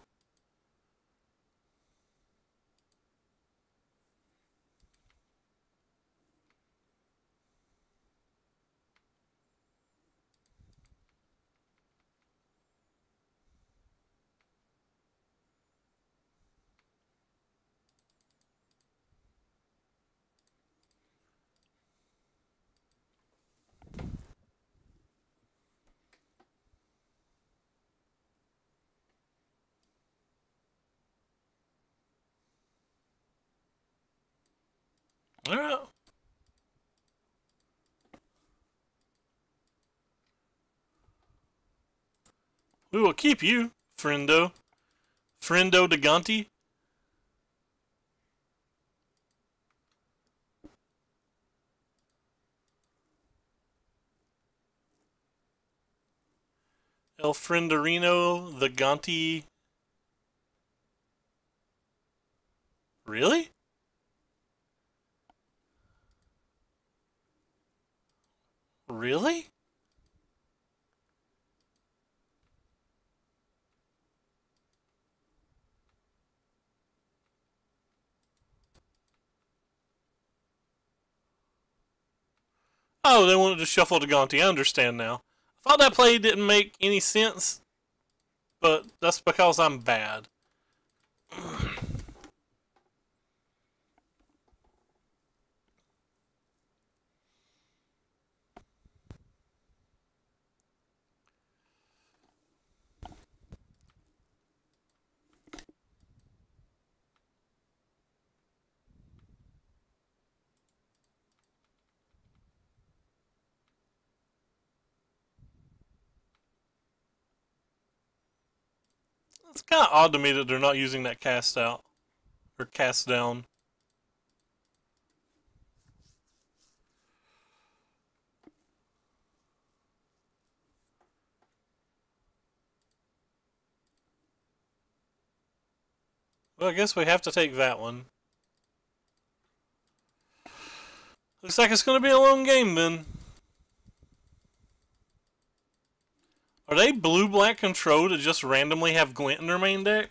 Alright. We will keep you, friendo. Friendo de Gonti. El Frienderino, the Gonti. Really? Really? Oh, they wanted to shuffle to Gonti. I understand now. I thought that play didn't make any sense, but that's because I'm bad. It's kind of odd to me that they're not using that cast out. Or cast down. Well, I guess we have to take that one. Looks like it's going to be a long game then. Are they blue-black control to just randomly have Glint in their main deck?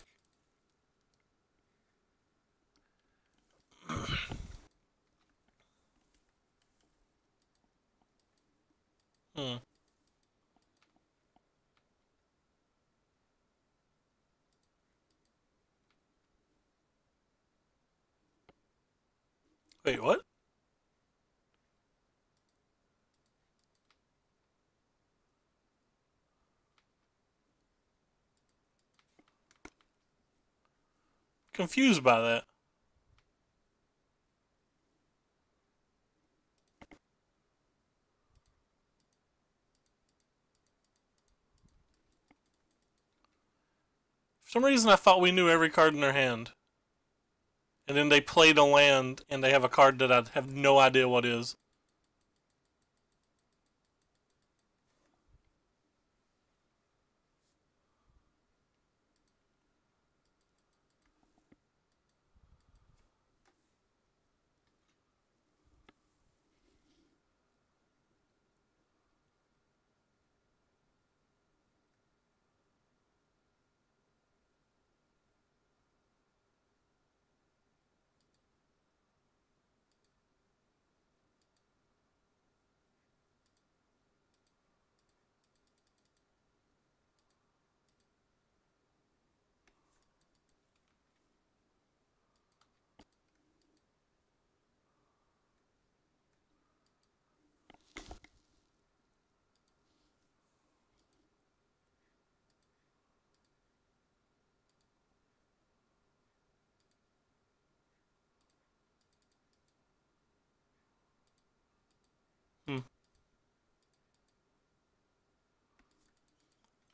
Hmm. Wait, what? Confused by that. For some reason I thought we knew every card in their hand. And then they played a land and they have a card that I have no idea what is.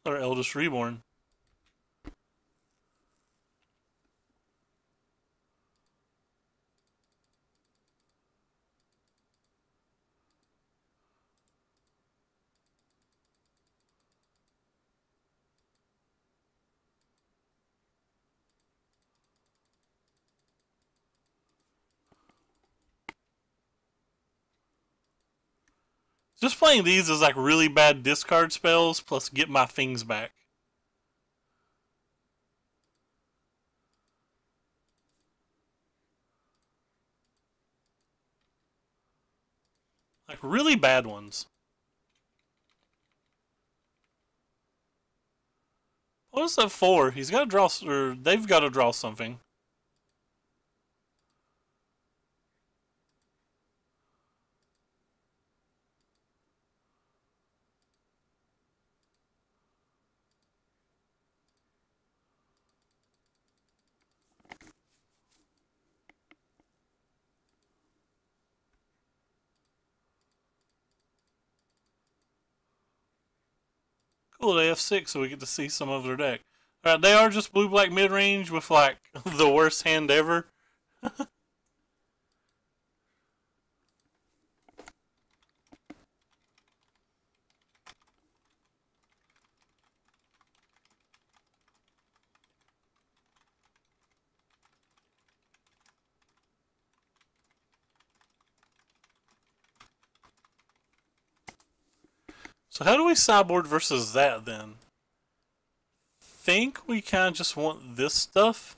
Or Eldest Reborn. Just playing these is like really bad discard spells plus get my things back. Like really bad ones. What is that for? He's got to draw, or they've got to draw something. Cool, they have 6, so we get to see some of their deck. Alright, they are just blue-black mid-range with, like, the worst hand ever. So how do we sideboard versus that, then? Think we kind of just want this stuff?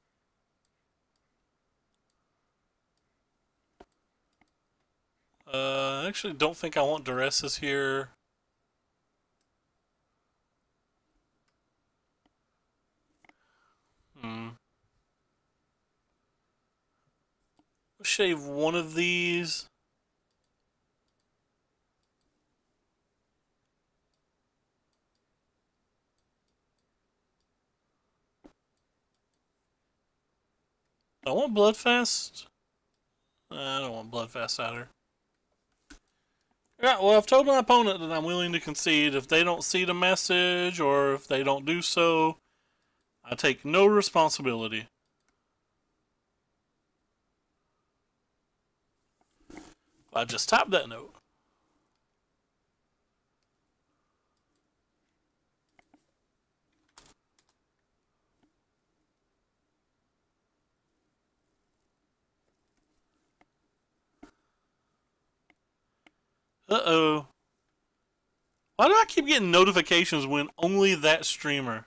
I actually don't think I want Duresses here. Shave one of these. I want Bloodfast. I don't want Bloodfast either. Yeah, well, I've told my opponent that I'm willing to concede. If they don't see the message, or if they don't do so, I take no responsibility. I just typed that note. Uh-oh. Why do I keep getting notifications when only that streamer?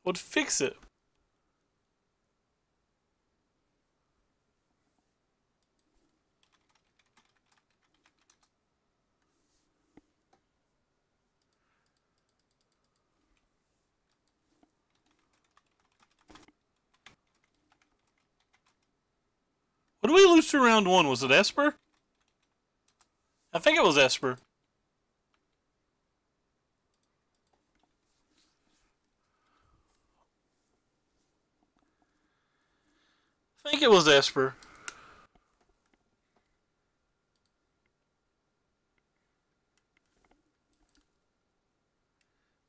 Would fix it. What did we lose to round 1? Was it Esper? I think it was Esper. I think it was Esper.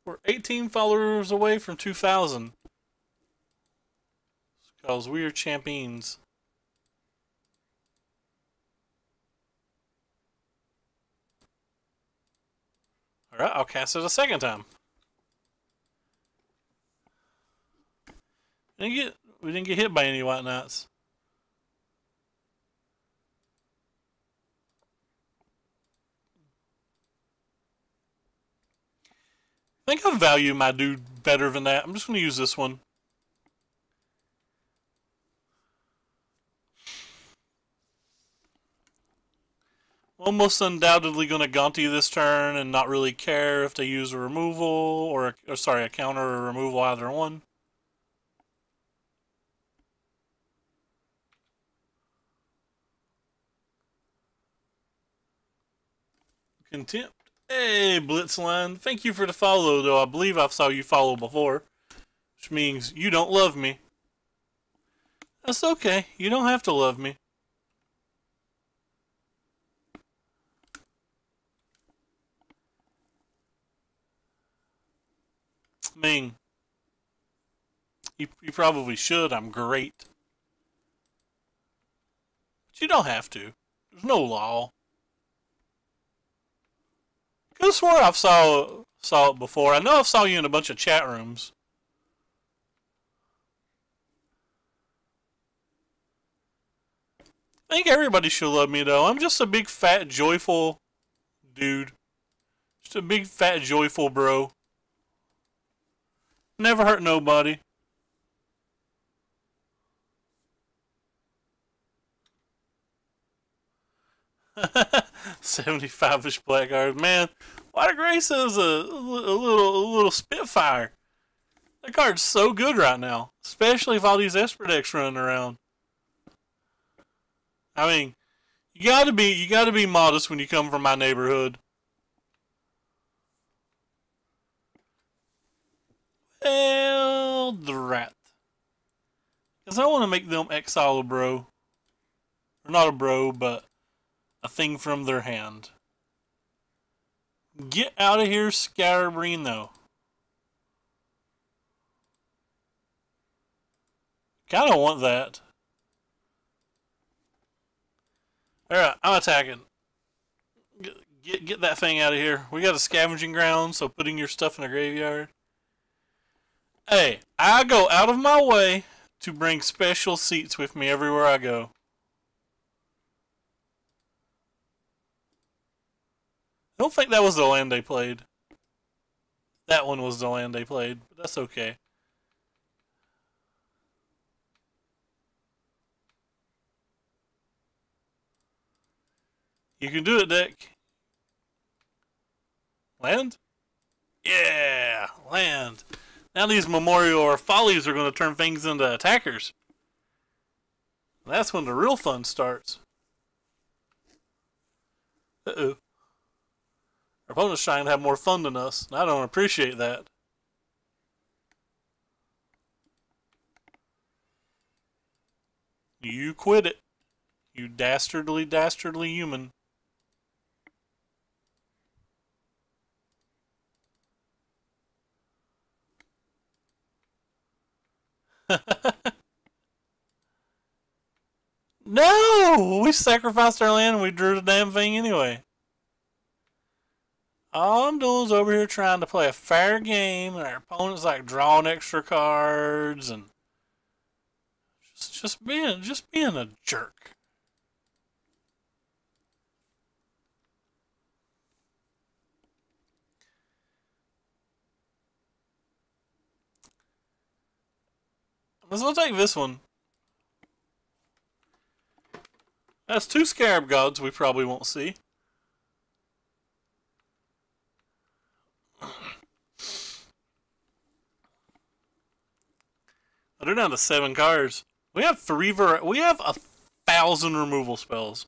We're 18 followers away from 2,000. Because we are champions. Alright, I'll cast it a second time. We didn't get hit by any white knights. I think I value my dude better than that. I'm just going to use this one. Almost undoubtedly going to Gonti this turn and not really care if they use a removal or sorry, a counter or a removal, either one. Contempt. Hey, Blitzline. Thank you for the follow, though I believe I saw you follow before. Which means you don't love me. That's okay. You don't have to love me. I mean, you probably should. I'm great. But you don't have to. There's no law. I could have swore I've saw it before. I know I've saw you in a bunch of chat rooms. I think everybody should love me, though. I'm just a big, fat, joyful dude. Just a big, fat, joyful bro. Never hurt nobody. 75-ish blackguard. Man, Water Grace is a little spitfire. That card's so good right now. Especially if all these Esper decks running around. I mean, you gotta be modest when you come from my neighborhood. Well, the rat. Because I want to make them exile a bro. Or not a bro, but a thing from their hand. Get out of here, Scarabrino. Kinda want that. Alright, I'm attacking. Get that thing out of here. We got a scavenging ground, so putting your stuff in a graveyard. Hey, I go out of my way to bring special seats with me everywhere I go. I don't think that was the land they played. That one was the land they played, but that's okay. You can do it, deck. Land? Yeah, land. Now these Memorial or Follies are going to turn things into attackers. That's when the real fun starts. Uh-oh. Our opponent's trying to have more fun than us, and I don't appreciate that. You quit it. You dastardly human. No! We sacrificed our land and we drew the damn thing anyway. All I'm doing is over here trying to play a fair game, and our opponent's like drawing extra cards and just being a jerk. Let's go take this one. That's 2 Scarab Gods we probably won't see. They're down to 7 cards. We have 1,000 removal spells.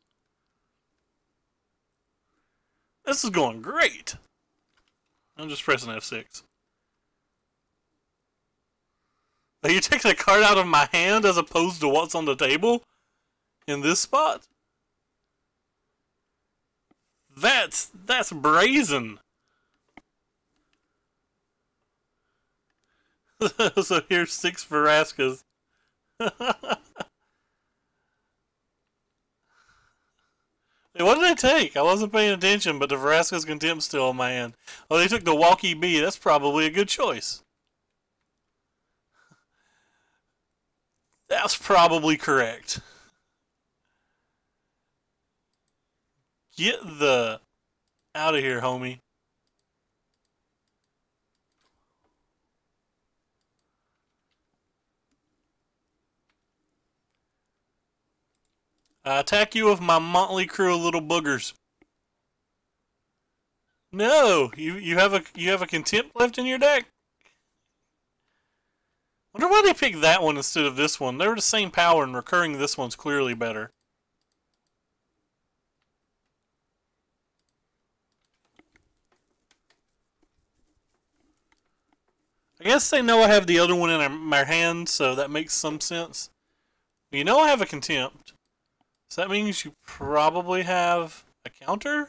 This is going great. I'm just pressing F6. Are you taking a card out of my hand as opposed to what's on the table? In this spot? That's brazen. So here's 6 Veraskas. Hey, what did they take? I wasn't paying attention, but the Veraskas Contempt's still on my hand. Oh, they took the Walkie Bee. That's probably a good choice. That's probably correct. Get the out of here, homie. I attack you with my motley crew of little boogers. No, you have a contempt left in your deck. Wonder why they picked that one instead of this one. They're the same power, and recurring this one's clearly better. I guess they know I have the other one in my hand, so that makes some sense. You know I have a contempt. So that means you probably have a counter?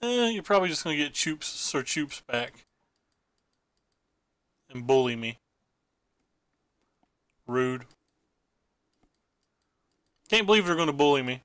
You're probably just gonna get Sir Choops back and bully me. Rude. Can't believe they're gonna bully me.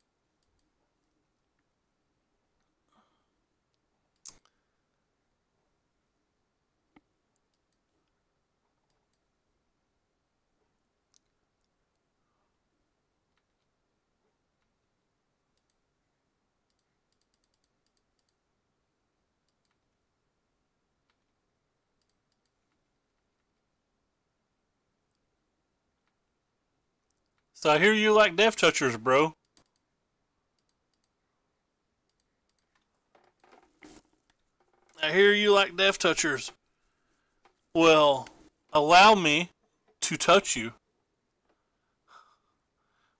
So I hear you like Death Touchers, bro. I hear you like Death Touchers. Well, allow me to touch you.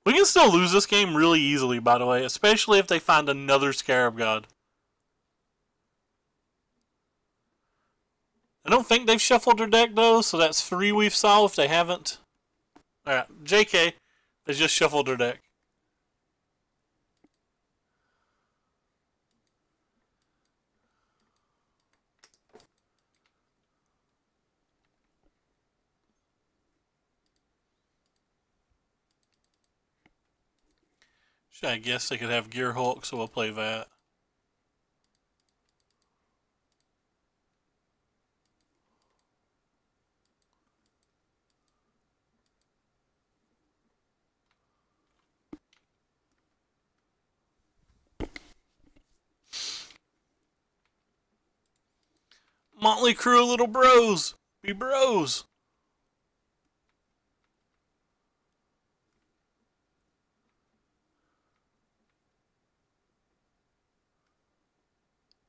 We can still lose this game really easily, by the way, especially if they find another Scarab God. I don't think they've shuffled their deck, though, so that's 3 we've saw if they haven't. Alright, JK, they just shuffled their deck. I guess they could have Gear Hulk, so we'll play that. Motley Crew of little bros. Be bros.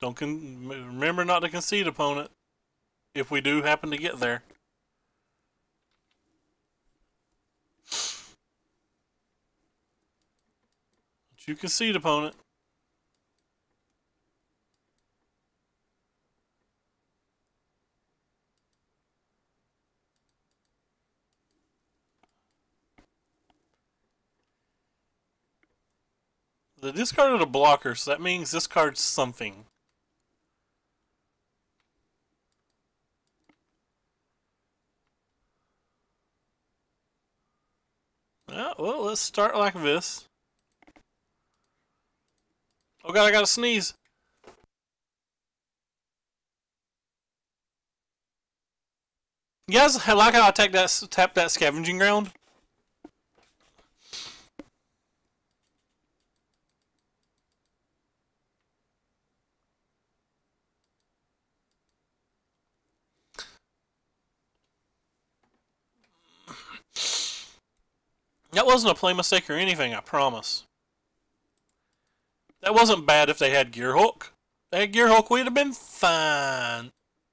Remember not to concede, opponent, if we do happen to get there. Don't you concede, opponent. They discarded a blocker, so that means this card's something. Well, let's start like this. Oh god, I gotta sneeze. You guys like how I tap that scavenging ground? That wasn't a play mistake or anything, I promise. That wasn't bad if they had Gear Hulk. If they had Gear Hulk, we'd have been fine.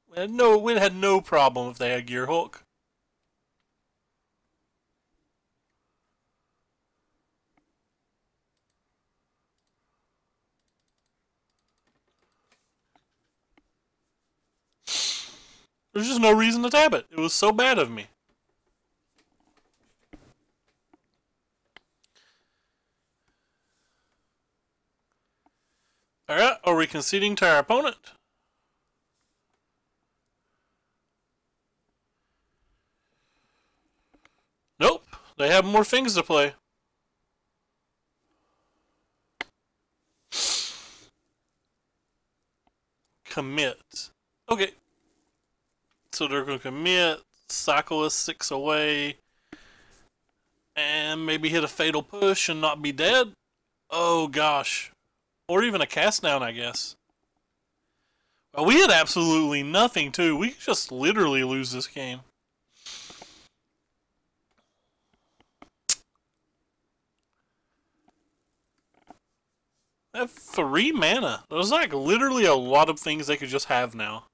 We'd had no problem if they had Gear Hulk. There's just no reason to tap it. It was so bad of me. Alright, are we conceding to our opponent? Nope. They have more things to play. Commit. Okay. So they're going to commit, cycle us 6 away, and maybe hit a fatal push and not be dead? Oh gosh. Or even a cast down, I guess. Well, we had absolutely nothing, too. We could just literally lose this game. They have 3 mana. There's like literally a lot of things they could just have now.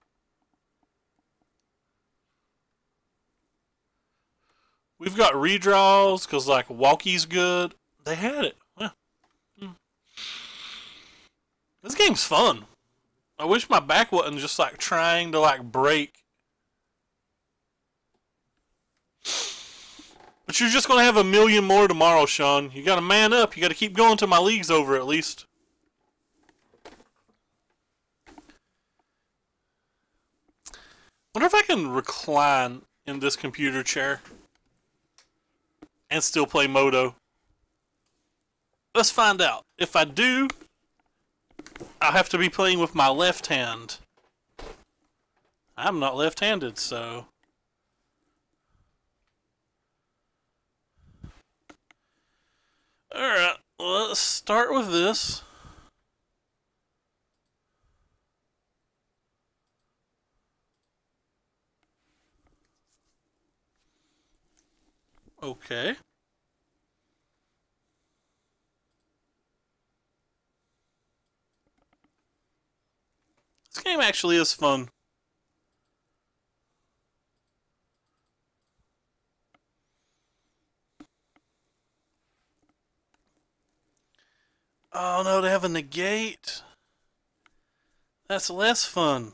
We've got redraws, because like Walkie's good. They had it. Yeah. This game's fun. I wish my back wasn't just like trying to like break. But you're just going to have a million more tomorrow, Sean. You got to man up. You got to keep going till my league's over at least. can recline in this computer chair and still play Moto. Let's find out. If I do, I'll have to be playing with my left hand. I'm not left-handed, so... Alright, let's start with this. Okay. This game actually is fun. Oh no, they have a negate. That's less fun.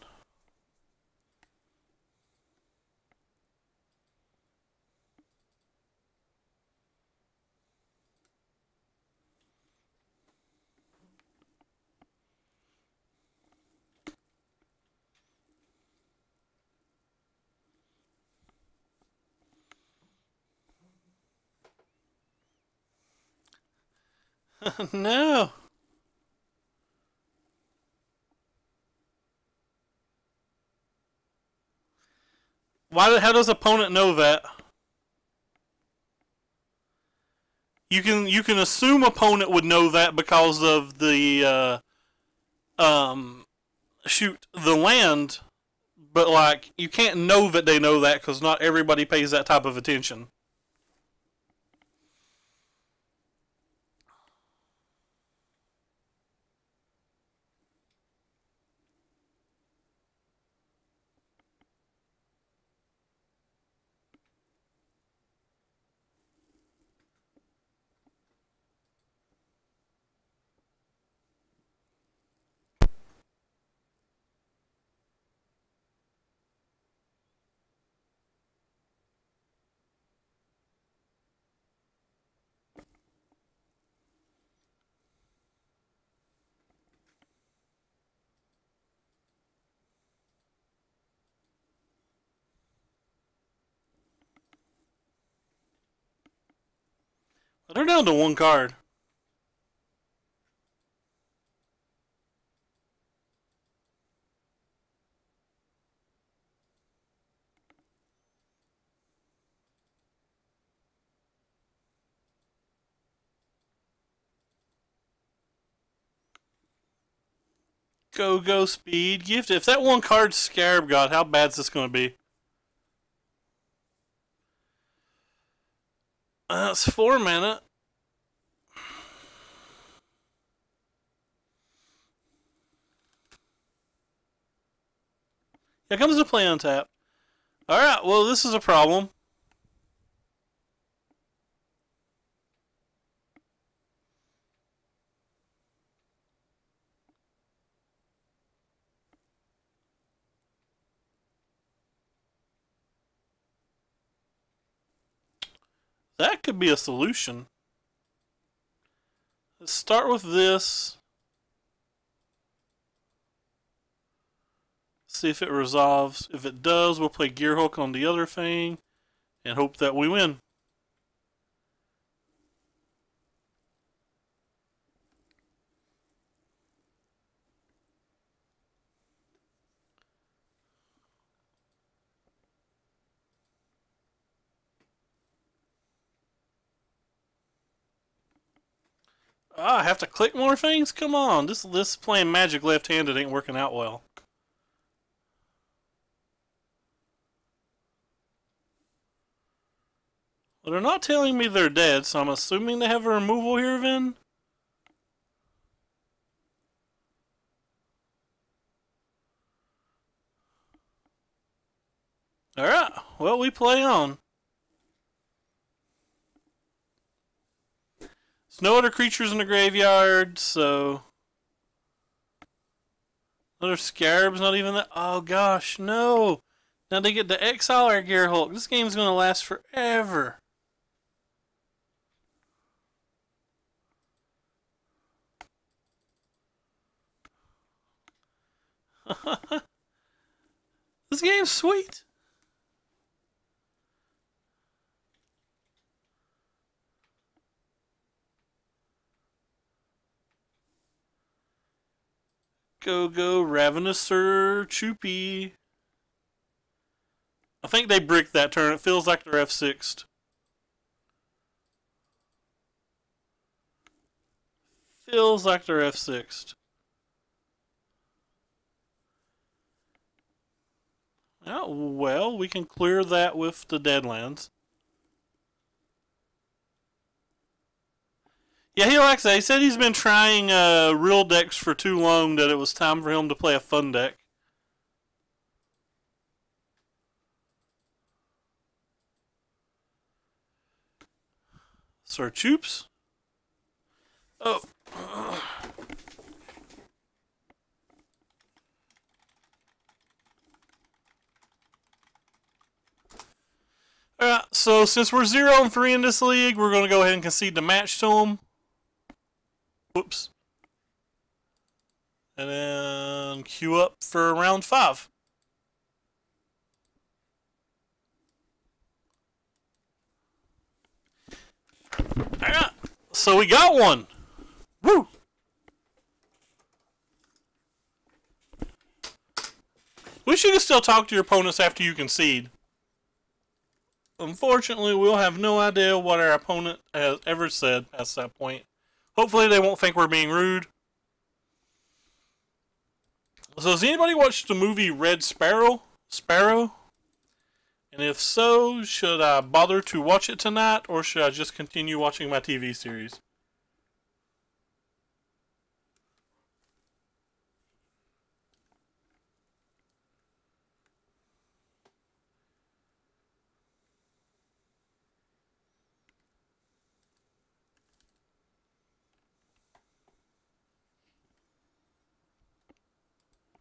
No. How does opponent know that? You can assume opponent would know that because of the the land, but like you can't know that they know that because not everybody pays that type of attention. They're down to one card. Go speed gift. If that one card's Scarab God, how bad's this going to be? It's 4 mana. Here comes the play on tap. Alright, well, this is a problem. That could be a solution. Let's start with this. See if it resolves. If it does, we'll play Gearhulk on the other thing and hope that we win. I have to click more things? Come on, this playing Magic left-handed ain't working out well. Well, they're not telling me they're dead, so I'm assuming they have a removal here then? Alright, well, we play on. There's no other creatures in the graveyard, so... Another Scarab's not even that. Oh gosh, no! Now they get to exile our Gearhulk. This game's gonna last forever. This game's sweet. Go, go, Ravenousur, Choopy. I think they bricked that turn. It feels like they're F6'd. Feels like they're F6'd. Oh, well, we can clear that with the Deadlands. Yeah, he likes that. He said he's been trying real decks for too long that it was time for him to play a fun deck. Sir Choops. Oh. Alright, so since we're 0-3 in this league, we're going to go ahead and concede the match to him. Whoops. And then queue up for round 5. Alright, so we got one. Woo! Wish you could still talk to your opponents after you concede. Unfortunately, we'll have no idea what our opponent has ever said past that point. Hopefully they won't think we're being rude. So has anybody watched the movie Red Sparrow? And if so, should I bother to watch it tonight, or should I just continue watching my TV series?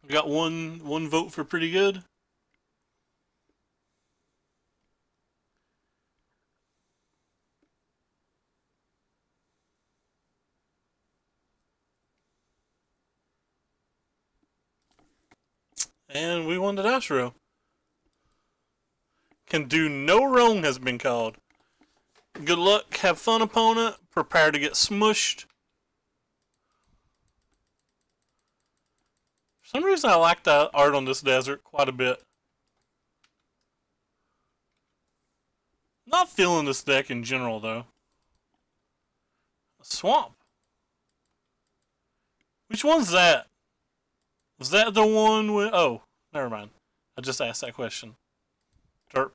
We got one vote for pretty good. And we won the dice row. Can do no wrong has been called. Good luck, have fun, opponent. Prepare to get smushed. For some reason, I like the art on this desert quite a bit. Not feeling this deck in general, though. A swamp. Which one's that? Was that the one with... Oh, never mind. I just asked that question. Derp.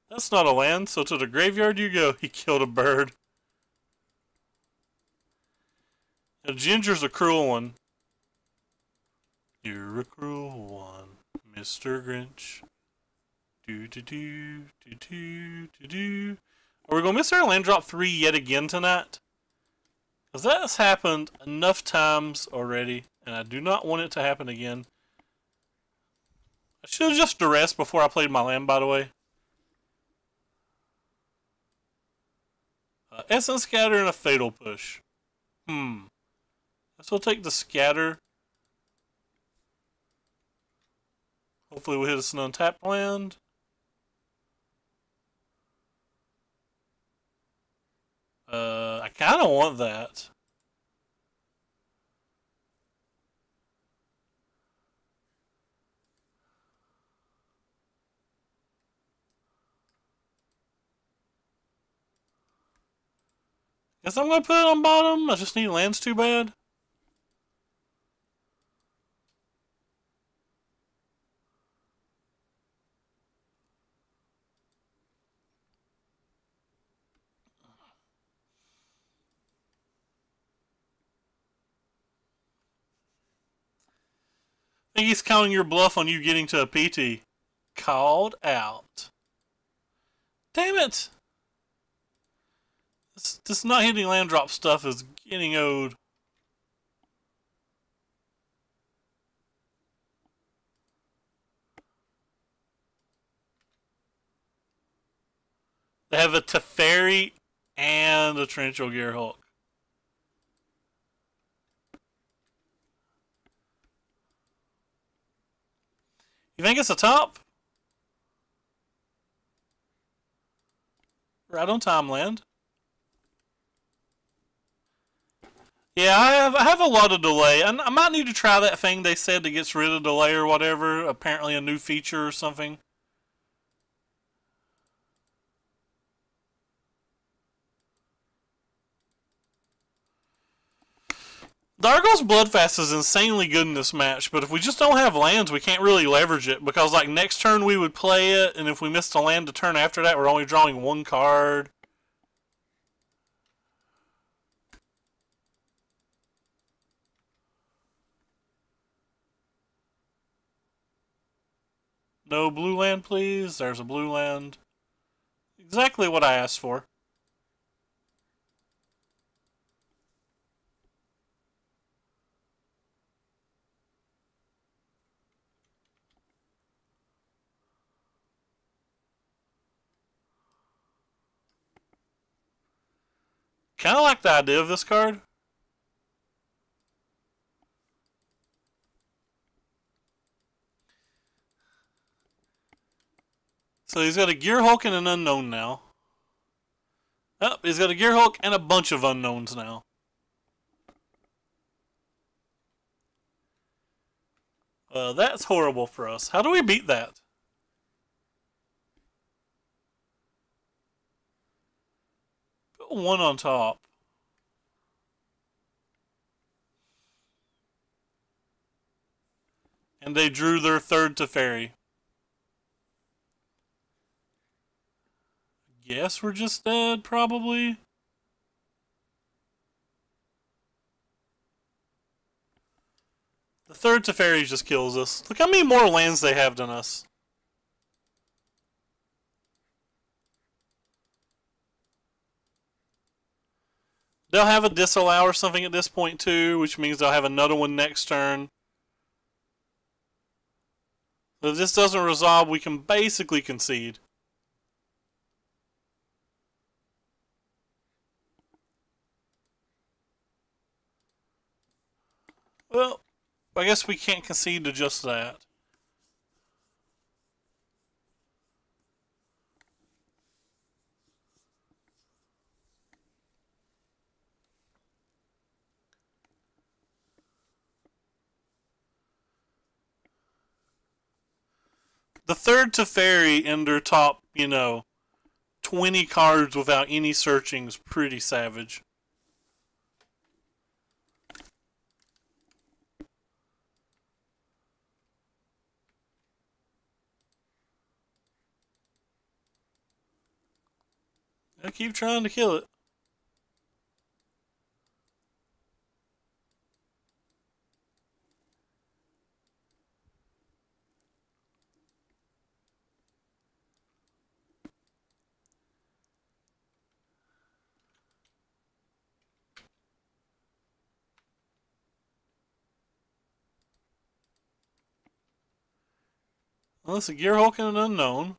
That's not a land, so to the graveyard you go. He killed a bird. Now, Ginger's a cruel one. You're a cruel one, Mr. Grinch. Do. Are we going to miss our land drop 3 yet again tonight? Because that has happened enough times already, and I do not want it to happen again. I should have just duressed before I played my land, by the way. Essence Scatter and a Fatal Push. Guess we'll take the Scatter. Hopefully we'll hit us an untapped land. I kind of want that. Guess I'm going to put it on bottom. I just need lands too bad. I think he's calling your bluff on you getting to a PT. Called out. Damn it! This not hitting land drop stuff is getting owed. They have a Teferi and a Torrential Gearhulk. You think it's a top? Right on time, land. Yeah, I have a lot of delay. I might need to try that thing they said that gets rid of delay or whatever. Apparently a new feature or something. Dargo's Bloodfast is insanely good in this match, but if we just don't have lands, we can't really leverage it, because like next turn we would play it, and if we missed a land the turn after that, we're only drawing one card. No blue land, please. There's a blue land. Exactly what I asked for. Kind of like the idea of this card. So he's got a Gear Hulk and an unknown now. Oh, he's got a Gear Hulk and a bunch of unknowns now. That's horrible for us. How do we beat that? Put one on top. And they drew their third Teferi. Guess we're just dead, probably. The third Teferi just kills us. Look how many more lands they have than us. They'll have a disallow or something at this point too, which means they'll have another one next turn. So if this doesn't resolve, we can basically concede. Well, I guess we can't concede to just that. The third Teferi in their top, 20 cards without any searching is pretty savage. I keep trying to kill it. Well, it's a Gear Hulk and an unknown.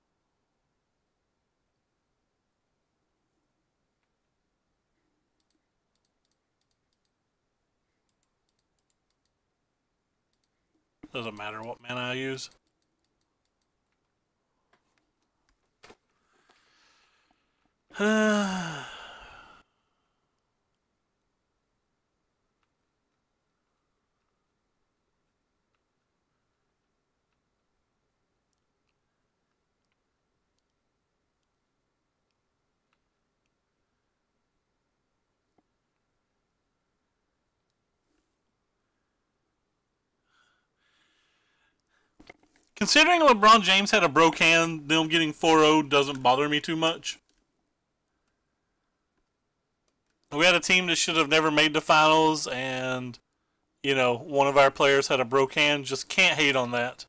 Doesn't matter what mana I use. Considering LeBron James had a broke hand, them getting 4-0 doesn't bother me too much. We had a team that should have never made the finals, and, one of our players had a broke hand. Just can't hate on that.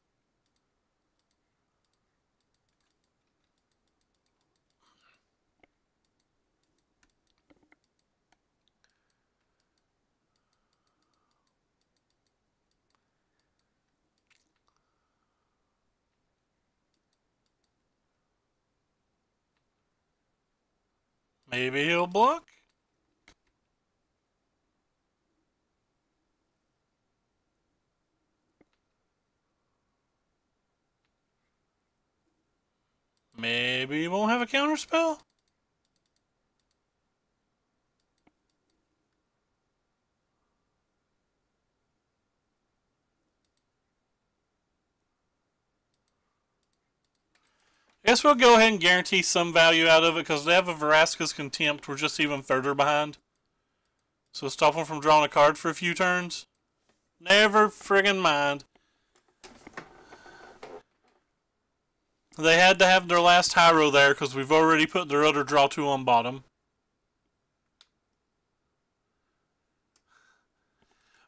Maybe he'll block? Maybe he won't have a counterspell? I guess we'll go ahead and guarantee some value out of it because they have a Vraska's Contempt. We're just even further behind. So stop them from drawing a card for a few turns. Never friggin' mind. They had to have their last Hyro there because we've already put their other draw 2 on bottom.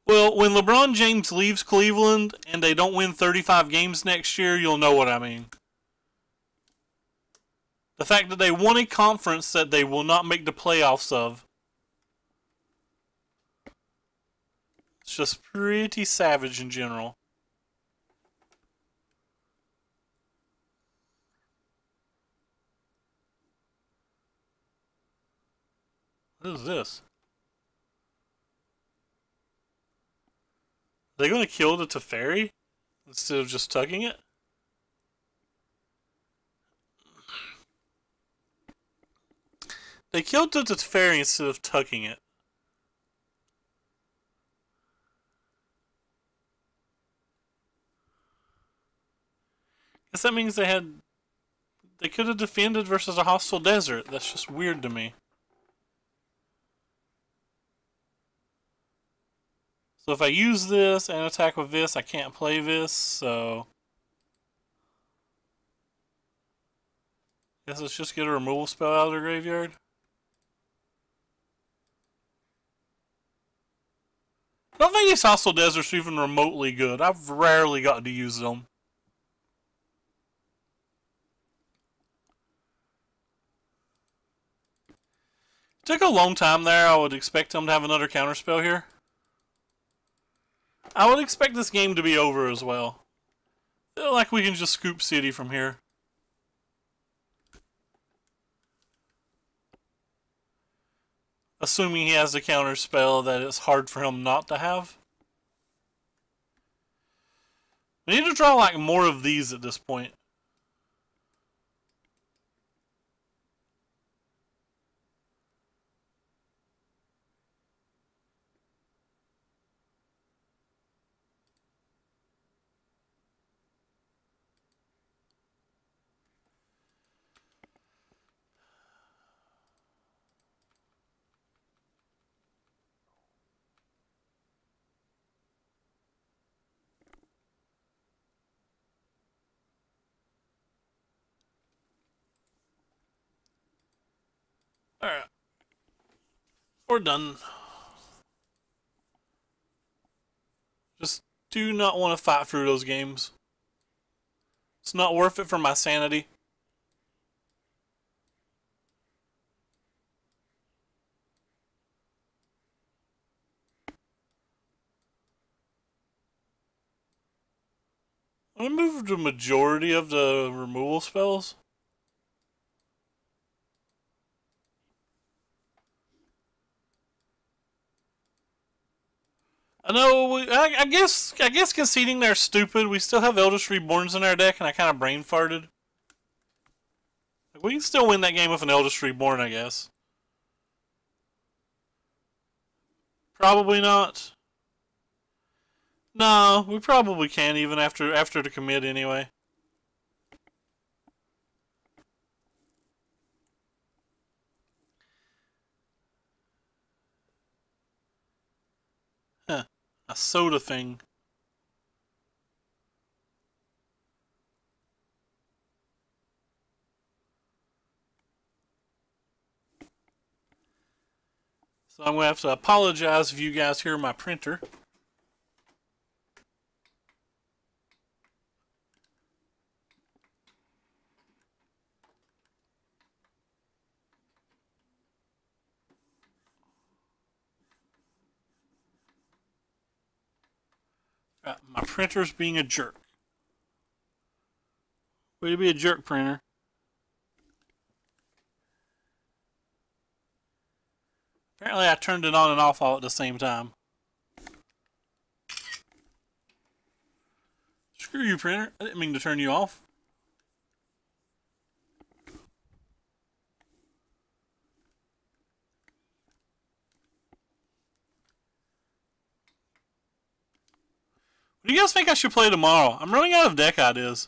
Well, when LeBron James leaves Cleveland and they don't win 35 games next year, you'll know what I mean. The fact that they won a conference that they will not make the playoffs of. It's just pretty savage in general. What is this? Are they going to kill the Teferi instead of just tugging it? They killed the Teferi instead of tugging it. Guess that means they could have defended versus a hostile desert. That's just weird to me. So if I use this and attack with this, I can't play this, so guess let's just get a removal spell out of the graveyard. I don't think these hostile deserts are even remotely good. I've rarely gotten to use them. Took a long time there. I would expect them to have another counterspell here. I would expect this game to be over as well. I feel like we can just scoop City from here. Assuming he has a counterspell that it's hard for him not to have. We need to draw like more of these at this point. Alright. We're done. Just do not want to fight through those games. It's not worth it for my sanity. I'm going to move the majority of the removal spells. I know, I guess conceding they're stupid. We still have Eldritch Reborns in our deck, and I kind of brain farted. We can still win that game with an Eldritch Reborn, I guess. Probably not. No, we probably can even after the commit anyway. Huh. A soda thing. So I'm going to have to apologize if you guys hear my printer. My printer's being a jerk. Way to be a jerk, printer. Apparently I turned it on and off all at the same time. Screw you, printer. I didn't mean to turn you off. What do you guys think I should play tomorrow? I'm running out of deck ideas.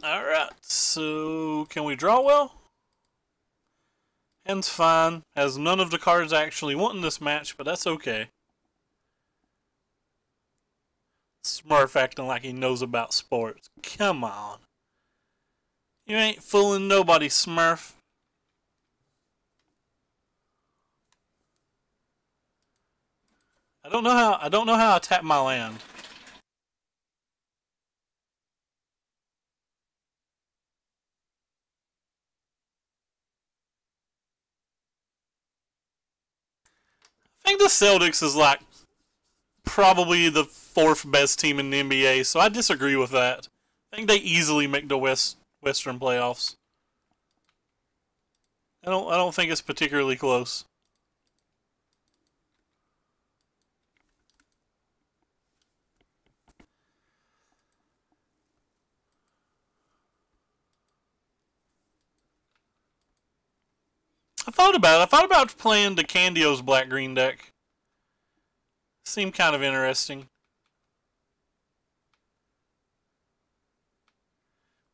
Alright, so can we draw well? Hand's fine. Has none of the cards I actually want in this match, but that's okay. Smurf acting like he knows about sports. Come on. You ain't fooling nobody, Smurf. I don't know how I tap my land. I think the Celtics is like probably the fourth best team in the NBA, so I disagree with that. I think they easily make the Western playoffs. I don't think it's particularly close. I thought about it. I thought about playing the Candio's black-green deck. Seemed kind of interesting.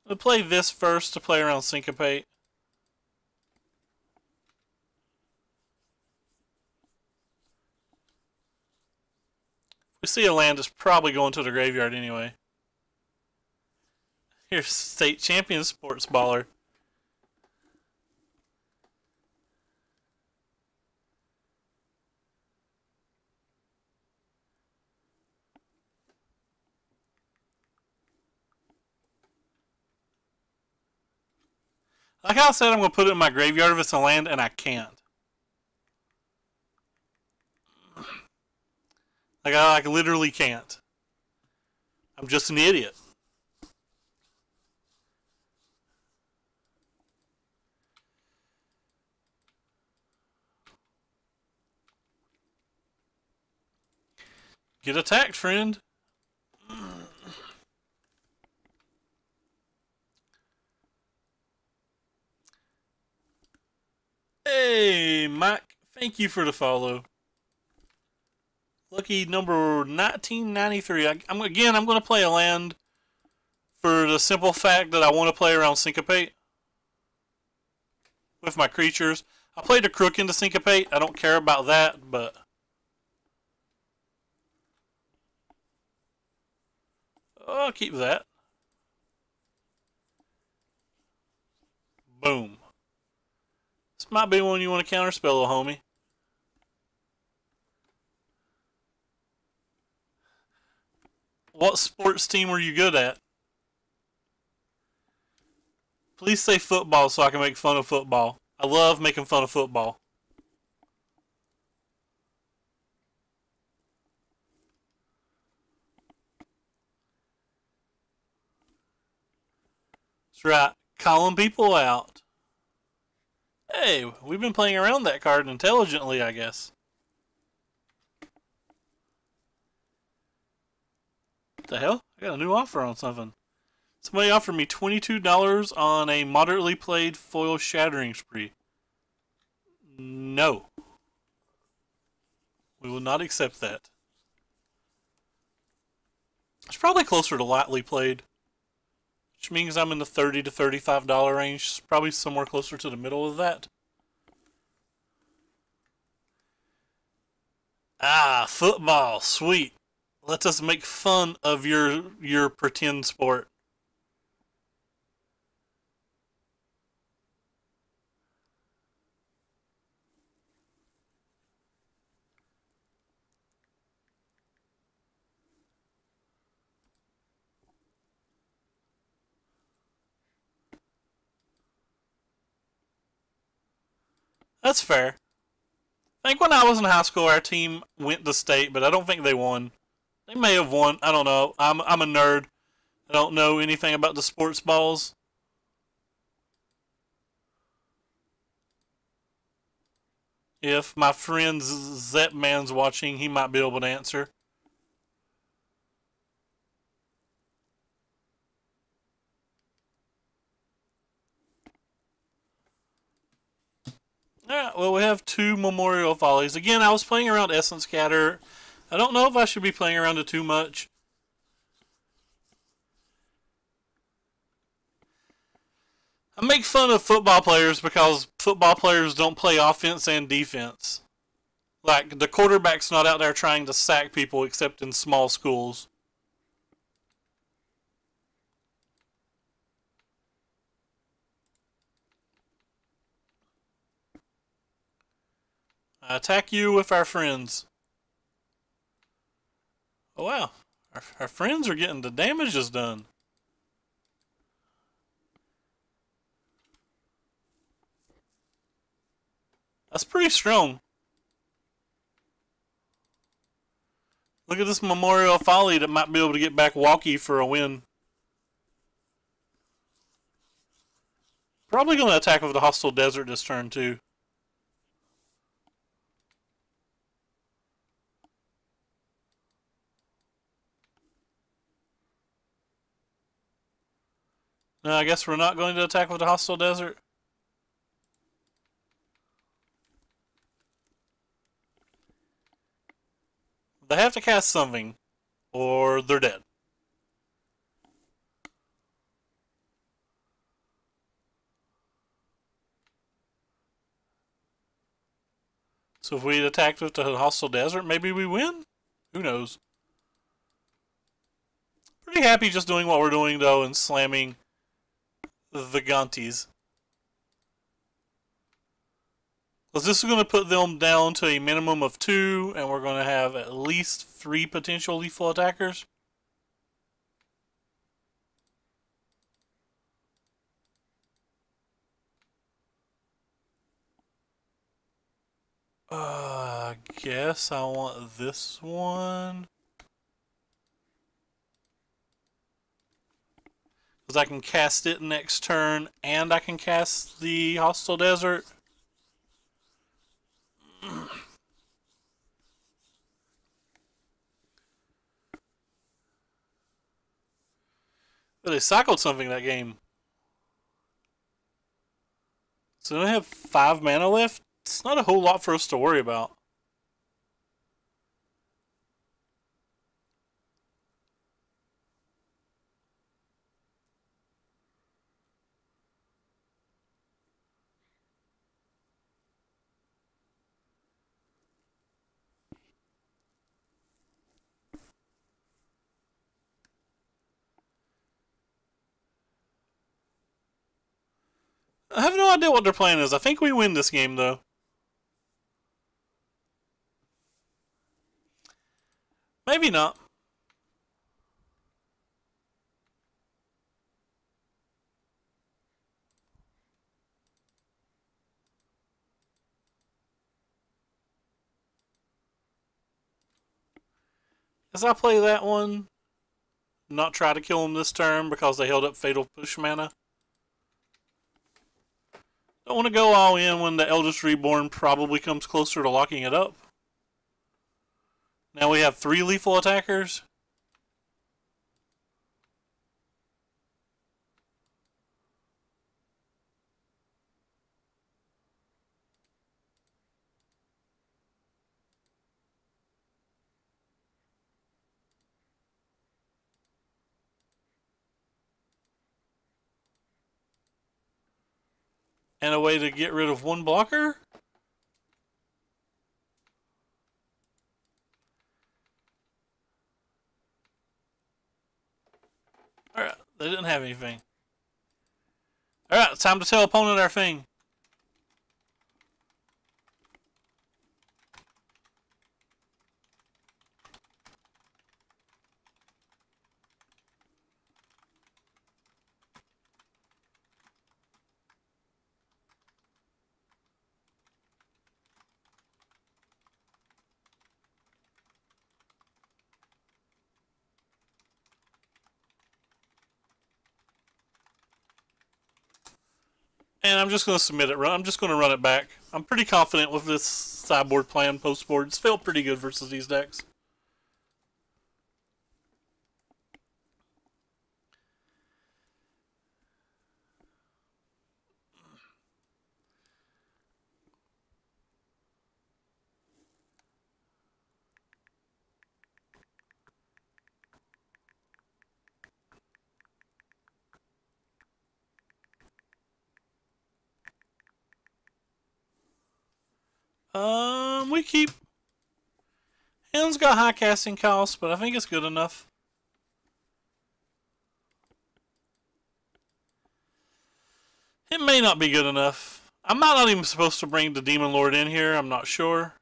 I'll play this first to play around Syncopate. If we see a land, it's probably going to the graveyard anyway. Here's State Champion Sports Baller. Like I said, I'm going to put it in my graveyard if it's a land, and I can't. Like, I literally can't. I'm just an idiot. Get attacked, friend. Hey, Mike. Thank you for the follow. Lucky number 1993. I'm going to play a land for the simple fact that I want to play around Syncopate with my creatures. I played a Crook into Syncopate. I don't care about that, but I'll keep that. Boom. This might be one you want to counterspell, homie. What sports team were you good at? Please say football so I can make fun of football. I love making fun of football. That's right. Calling people out. Hey, we've been playing around that card intelligently, I guess. What the hell? I got a new offer on something. Somebody offered me $22 on a moderately played foil shattering spree. No. We will not accept that. It's probably closer to lightly played, which means I'm in the $30 to $35 range. Probably somewhere closer to the middle of that. Ah, football. Sweet. Let us make fun of your pretend sport. That's fair. I think when I was in high school, our team went to state, but I don't think they won. They may have won. I don't know. I'm a nerd. I don't know anything about the sports balls. If my friend Zepman's watching, he might be able to answer. Alright, well, we have two Memorial Follies. Again, I was playing around Essence Scatter. I don't know if I should be playing around it too much. I make fun of football players because football players don't play offense and defense. Like, the quarterback's not out there trying to sack people except in small schools. I attack you with our friends. Oh wow, our friends are getting the damages done. That's pretty strong. Look at this Memorial Folly that might be able to get back Walkie for a win. Probably going to attack with the Hostile Desert this turn too. No, I guess we're not going to attack with the Hostile Desert. They have to cast something, or they're dead. So if we attacked with the Hostile Desert, maybe we win? Who knows? Pretty happy just doing what we're doing, though, and slamming the Gonties. Because this is going to put them down to a minimum of 2, and we're going to have at least 3 potential lethal attackers. I guess I want this one. Because I can cast it next turn, and I can cast the Hostile Desert. But they cycled something that game. So they have 5 mana left. It's not a whole lot for us to worry about. I have no idea what their plan is. I think we win this game, though. Maybe not. As I play that one, not try to kill them this turn because they held up Fatal Push mana. Don't want to go all in when the Eldest Reborn probably comes closer to locking it up. Now we have 3 lethal attackers. And a way to get rid of 1 blocker. Alright, they didn't have anything. Alright, it's time to tell opponent our thing. And I'm just going to submit it. I'm just going to run it back. I'm pretty confident with this sideboard plan post-board. It's felt pretty good versus these decks. We keep. Hen's got high casting costs, but I think it's good enough. It may not be good enough. I'm not even supposed to bring the Demon Lord in here. I'm not sure.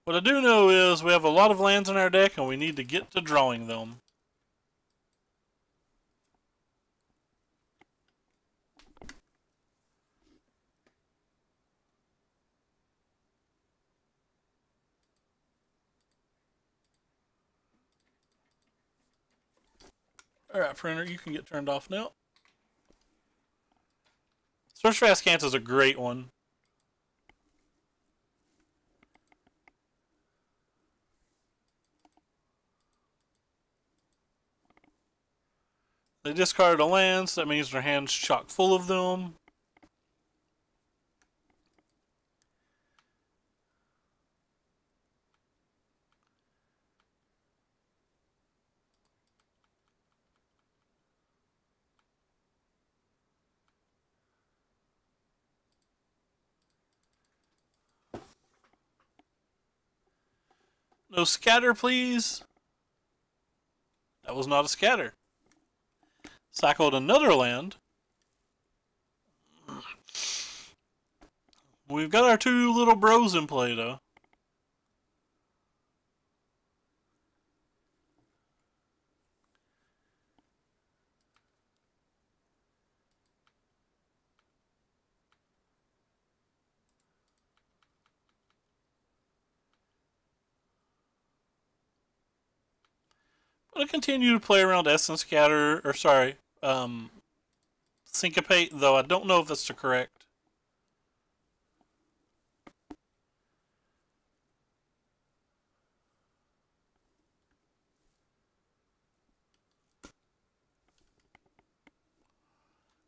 What I do know is we have a lot of lands in our deck and we need to get to drawing them. Alright, printer, you can get turned off now. Search for Askant is a great one. They discarded a land, so that means their hand's chock full of them. No scatter, please. That was not a scatter. Cycled another land. We've got our two little bros in play, though. I'm going to continue to play around Essence Scatter, or sorry, Syncopate, though I don't know if that's the correct.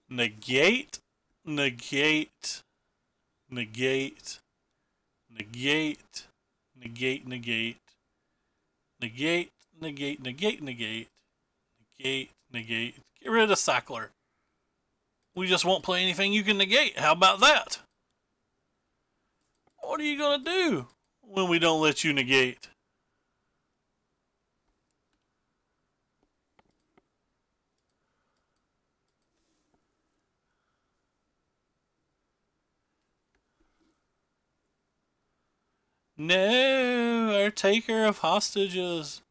Negate, negate, negate, negate, negate, negate, negate, negate, negate, negate, negate, negate. Get rid of Cycler. We just won't play anything you can negate. How about that? What are you going to do when we don't let you negate? No, our taker of hostages.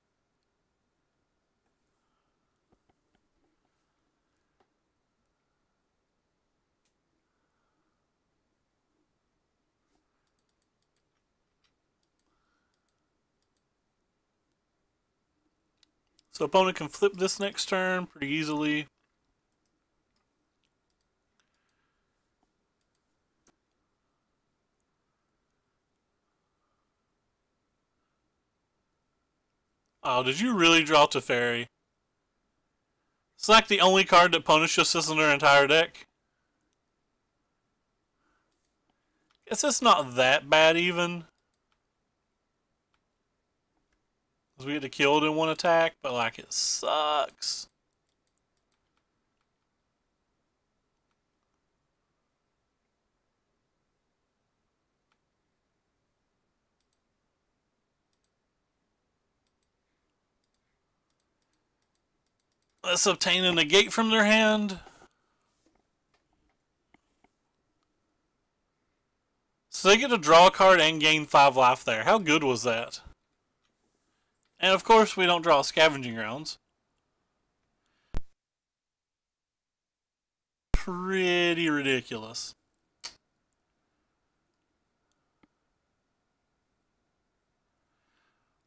So opponent can flip this next turn pretty easily. Oh, did you really draw Teferi? It's like the only card that punishes this in their entire deck. Guess it's not that bad even. Because we get to kill it in one attack, but like it sucks. Let's obtain a negate from their hand. So they get to draw a card and gain 5 life there. How good was that? And of course we don't draw scavenging rounds. Pretty ridiculous.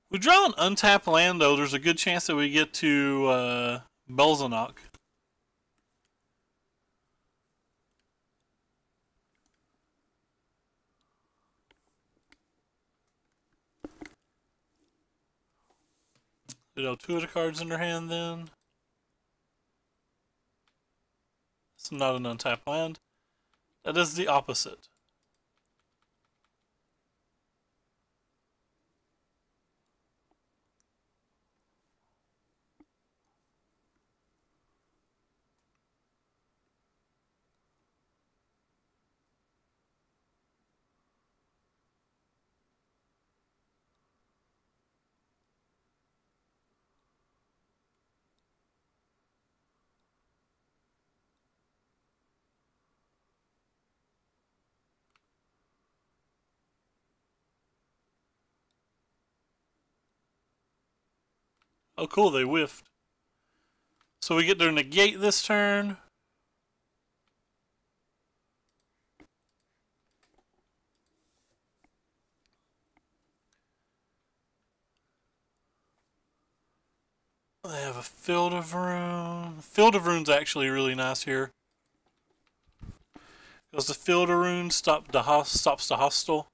We draw an untapped land though, there's a good chance that we get to Belzenok. You know, 2 of the cards in their hand then. It's not an untapped land. That is the opposite. Oh, cool, they whiffed. So we get to negate this turn. They have a Field of Rune. Field of Rune's actually really nice here. Because the Field of Rune stops the hostile.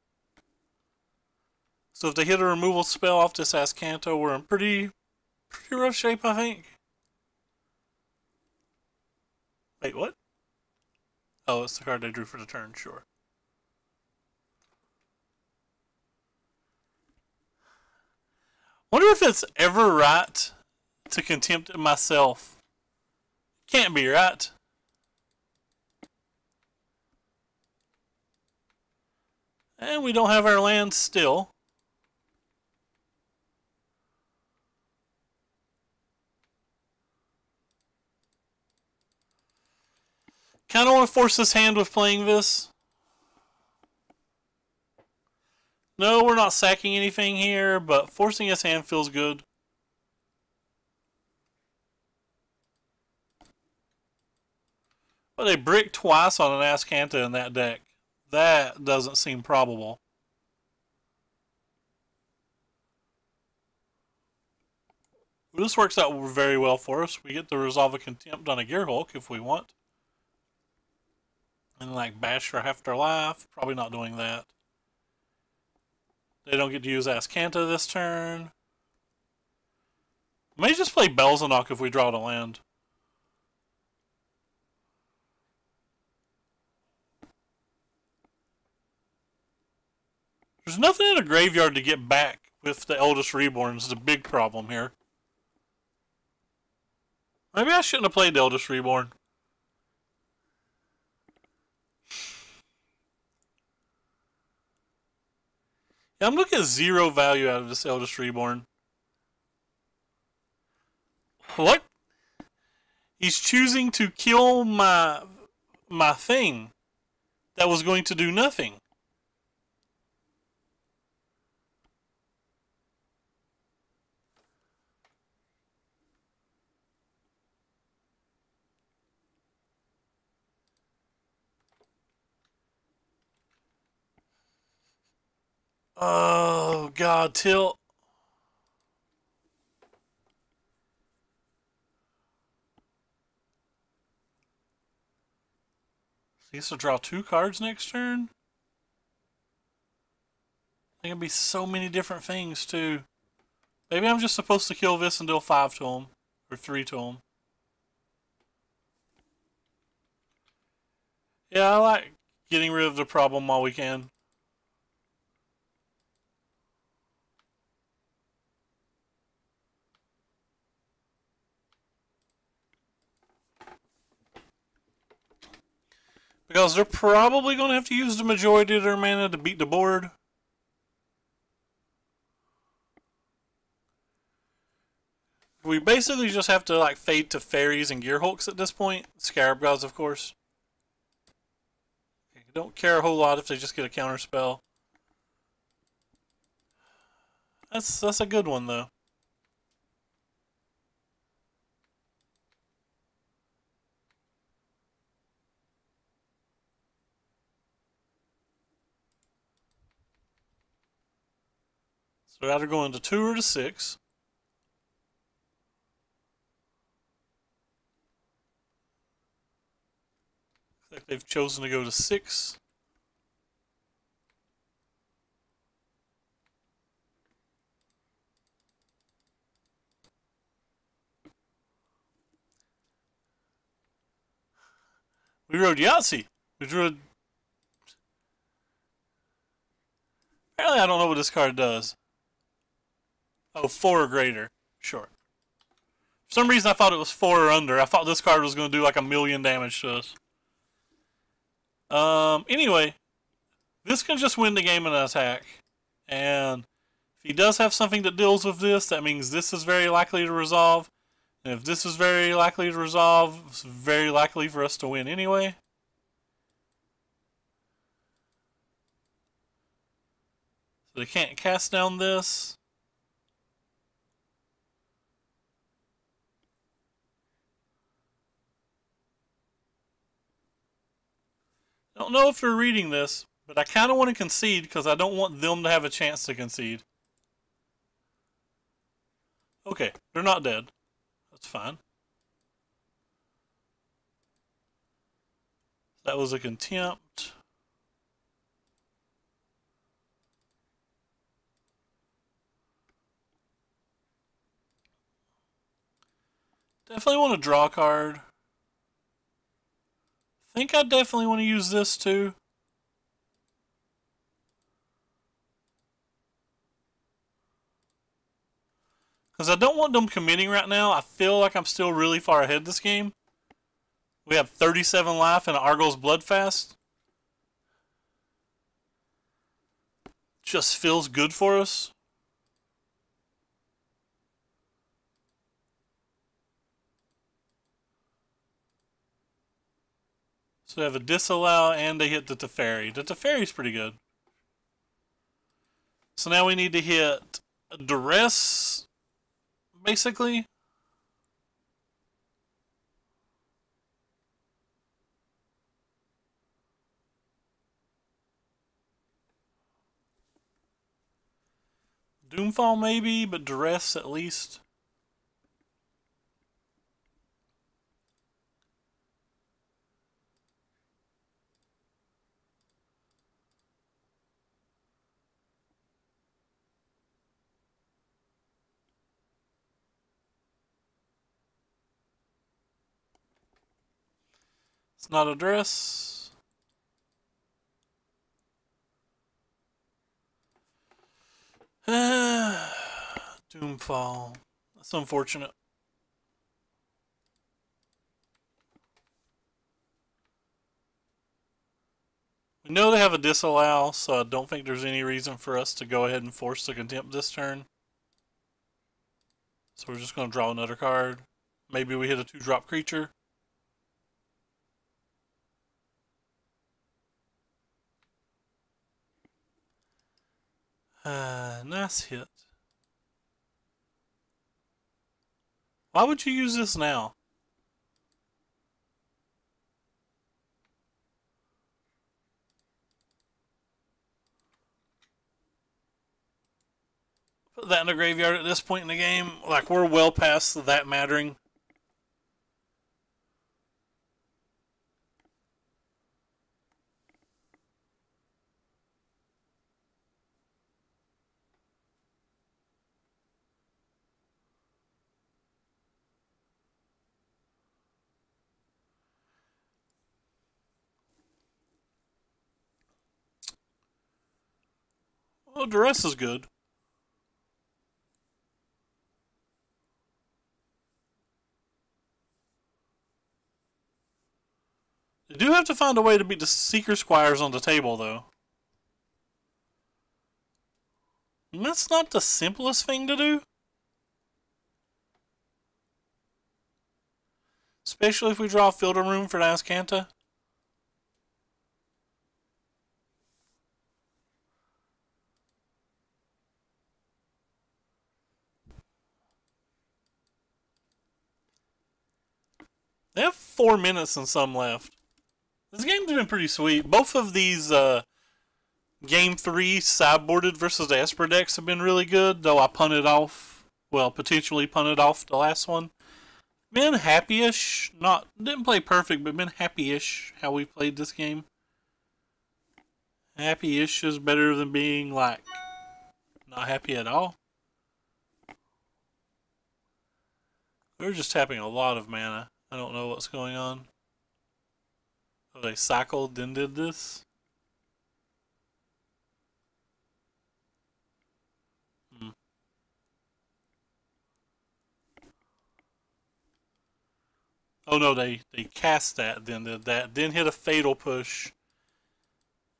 So if they hit a removal spell off this Ascanto, we're in pretty rough shape, I think. Wait, what? Oh, it's the card they drew for the turn, sure. Wonder if it's ever right to contempt it myself. Can't be, right? And we don't have our land still. Kind of want to force this hand with playing this. No, we're not sacking anything here, but forcing his hand feels good. But they brick twice on an Ascanta in that deck. That doesn't seem probable. This works out very well for us. We get to resolve a contempt on a Gearhulk if we want. And like bash for half their life. Probably not doing that. They don't get to use Ascanta this turn. May just play Belzenok if we draw to land. There's nothing in the graveyard to get back with the Eldest Reborn is the big problem here. Maybe I shouldn't have played the Eldest Reborn. Yeah, I'm looking at zero value out of this Eldest Reborn. What? He's choosing to kill my thing that was going to do nothing. Oh, God, tilt. He has to draw 2 cards next turn? There can be so many different things, too. Maybe I'm just supposed to kill this and deal 5 to him. Or 3 to him. Yeah, I like getting rid of the problem while we can. Because they're probably going to have to use the majority of their mana to beat the board. We basically just have to like fade to fairies and Gearhulks at this point. Scarab Gods, of course. Don't care a whole lot if they just get a counter spell. That's a good one though. So either going to 2 or to 6. Looks like they've chosen to go to 6. We rode Yahtzee. We drew a... Apparently I don't know what this card does. Oh, 4 or greater. Sure. For some reason I thought it was 4 or under. I thought this card was going to do like 1,000,000 damage to us. Anyway. This can just win the game in an attack. And if he does have something that deals with this, that means this is very likely to resolve. And if this is very likely to resolve, it's very likely for us to win anyway. So they can't cast down this. I don't know if they're reading this, but I kind of want to concede because I don't want them to have a chance to concede. Okay, they're not dead. That's fine. That was a contempt. Definitely want to draw a card. Think I definitely want to use this too. Because I don't want them committing right now. I feel like I'm still really far ahead this game. We have 37 life and Argos Bloodfast. Just feels good for us. So they have a disallow and they hit the Teferi. The Teferi's pretty good. So now we need to hit Duress, basically. Doomfall maybe, but Duress at least. It's not a Duress. Doomfall. That's unfortunate. We know they have a disallow, so I don't think there's any reason for us to go ahead and force the contempt this turn. So we're just going to draw another card. Maybe we hit a 2-drop creature. Nice hit. Why would you use this now? Put that in the graveyard at this point in the game. Like, we're well past that mattering. Well, Duress is good. They do have to find a way to beat the Seeker Squires on the table, though. And that's not the simplest thing to do. Especially if we draw a filter room for Nazcanta. They have 4 minutes and some left. This game's been pretty sweet. Both of these Game 3 sideboarded versus the Esper decks have been really good, though I punted off, well, potentially punted off the last one. Been happy-ish. Didn't play perfect, but been happy-ish how we played this game. Happy-ish is better than being, like, not happy at all. We're just tapping a lot of mana. I don't know what's going on. Oh, they cycled, then did this? Oh no, they cast that, then did that, then hit a fatal push,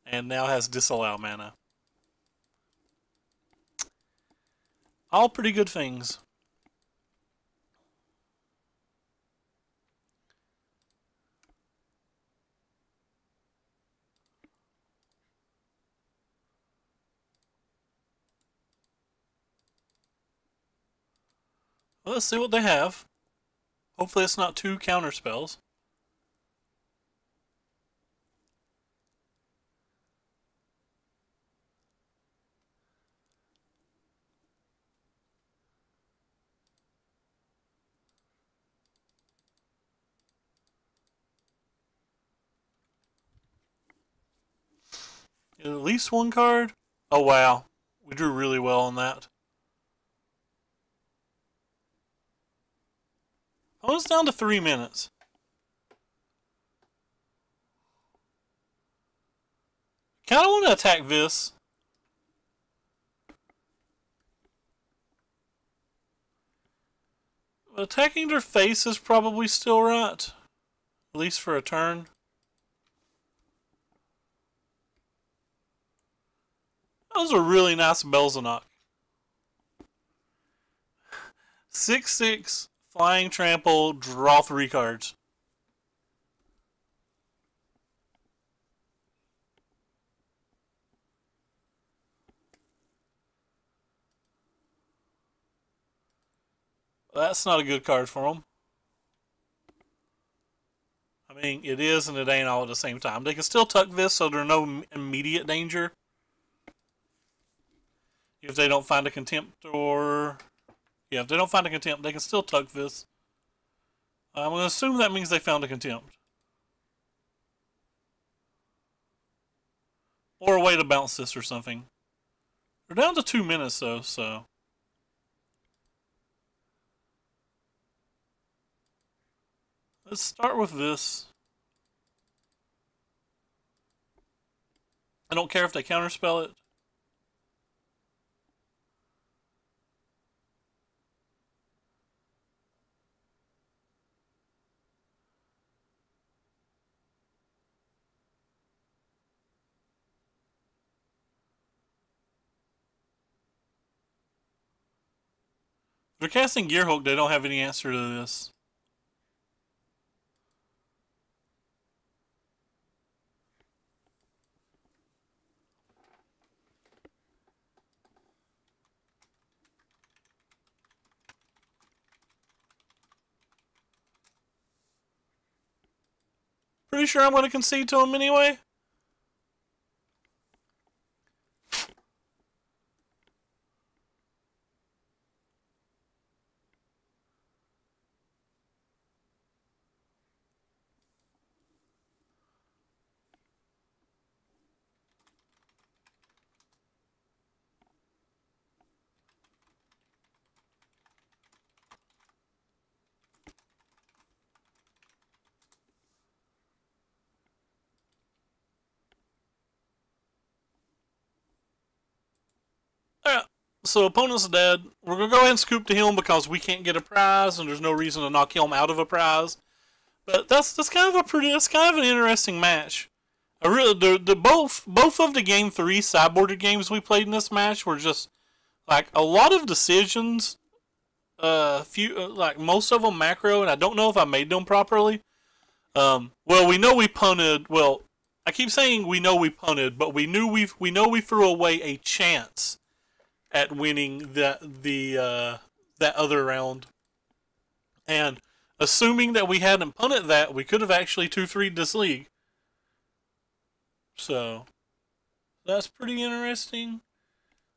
and now has disallow mana. All pretty good things. Well, let's see what they have. Hopefully it's not 2 counter spells. At least one card. Oh, wow. We drew really well on that. Opponent's down to 3 minutes. Kind of want to attack this. But attacking their face is probably still right. At least for a turn. That was a really nice Belzenok. 6/6, flying trample, draw 3 cards. That's not a good card for them. I mean, it is and it ain't all at the same time. They can still tuck this so there's no immediate danger. If they don't find a contempt or... Yeah, if they don't find a contempt, they can still tuck this. I'm going to assume that means they found a contempt. Or a way to bounce this or something. They're down to 2 minutes though, so... Let's start with this. I don't care if they counterspell it. If they're casting Gearhulk, they don't have any answer to this. Pretty sure I'm going to concede to him anyway. Alright, so opponent's dead. We're going to go ahead and scoop to him because we can't get a prize and there's no reason to knock him out of a prize. But that's kind of an interesting match. I really both of the game 3 sideboarded games we played in this match were just like a lot of decisions. Like most of them macro, and I don't know if I made them properly. Well, we know we punted. Well, I keep saying we know we punted, but we know we threw away a chance at winning that other round. And assuming that we hadn't punted that, we could have actually 2-3'd this league. So that's pretty interesting.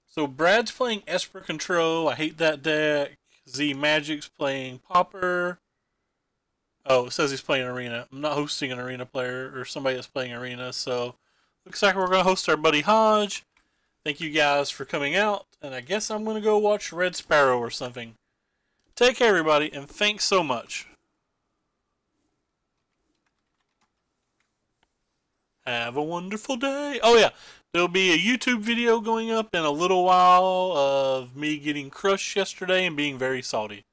So Brad's playing Esper Control. I hate that deck. Z Magic's playing Pauper. Oh, it says he's playing Arena. I'm not hosting an Arena player or somebody that's playing Arena. So looks like we're going to host our buddy Hodge. Thank you guys for coming out. And I guess I'm going to go watch Red Sparrow or something. Take care, everybody, and thanks so much. Have a wonderful day. Oh, yeah. There'll be a YouTube video going up in a little while of me getting crushed yesterday and being very salty.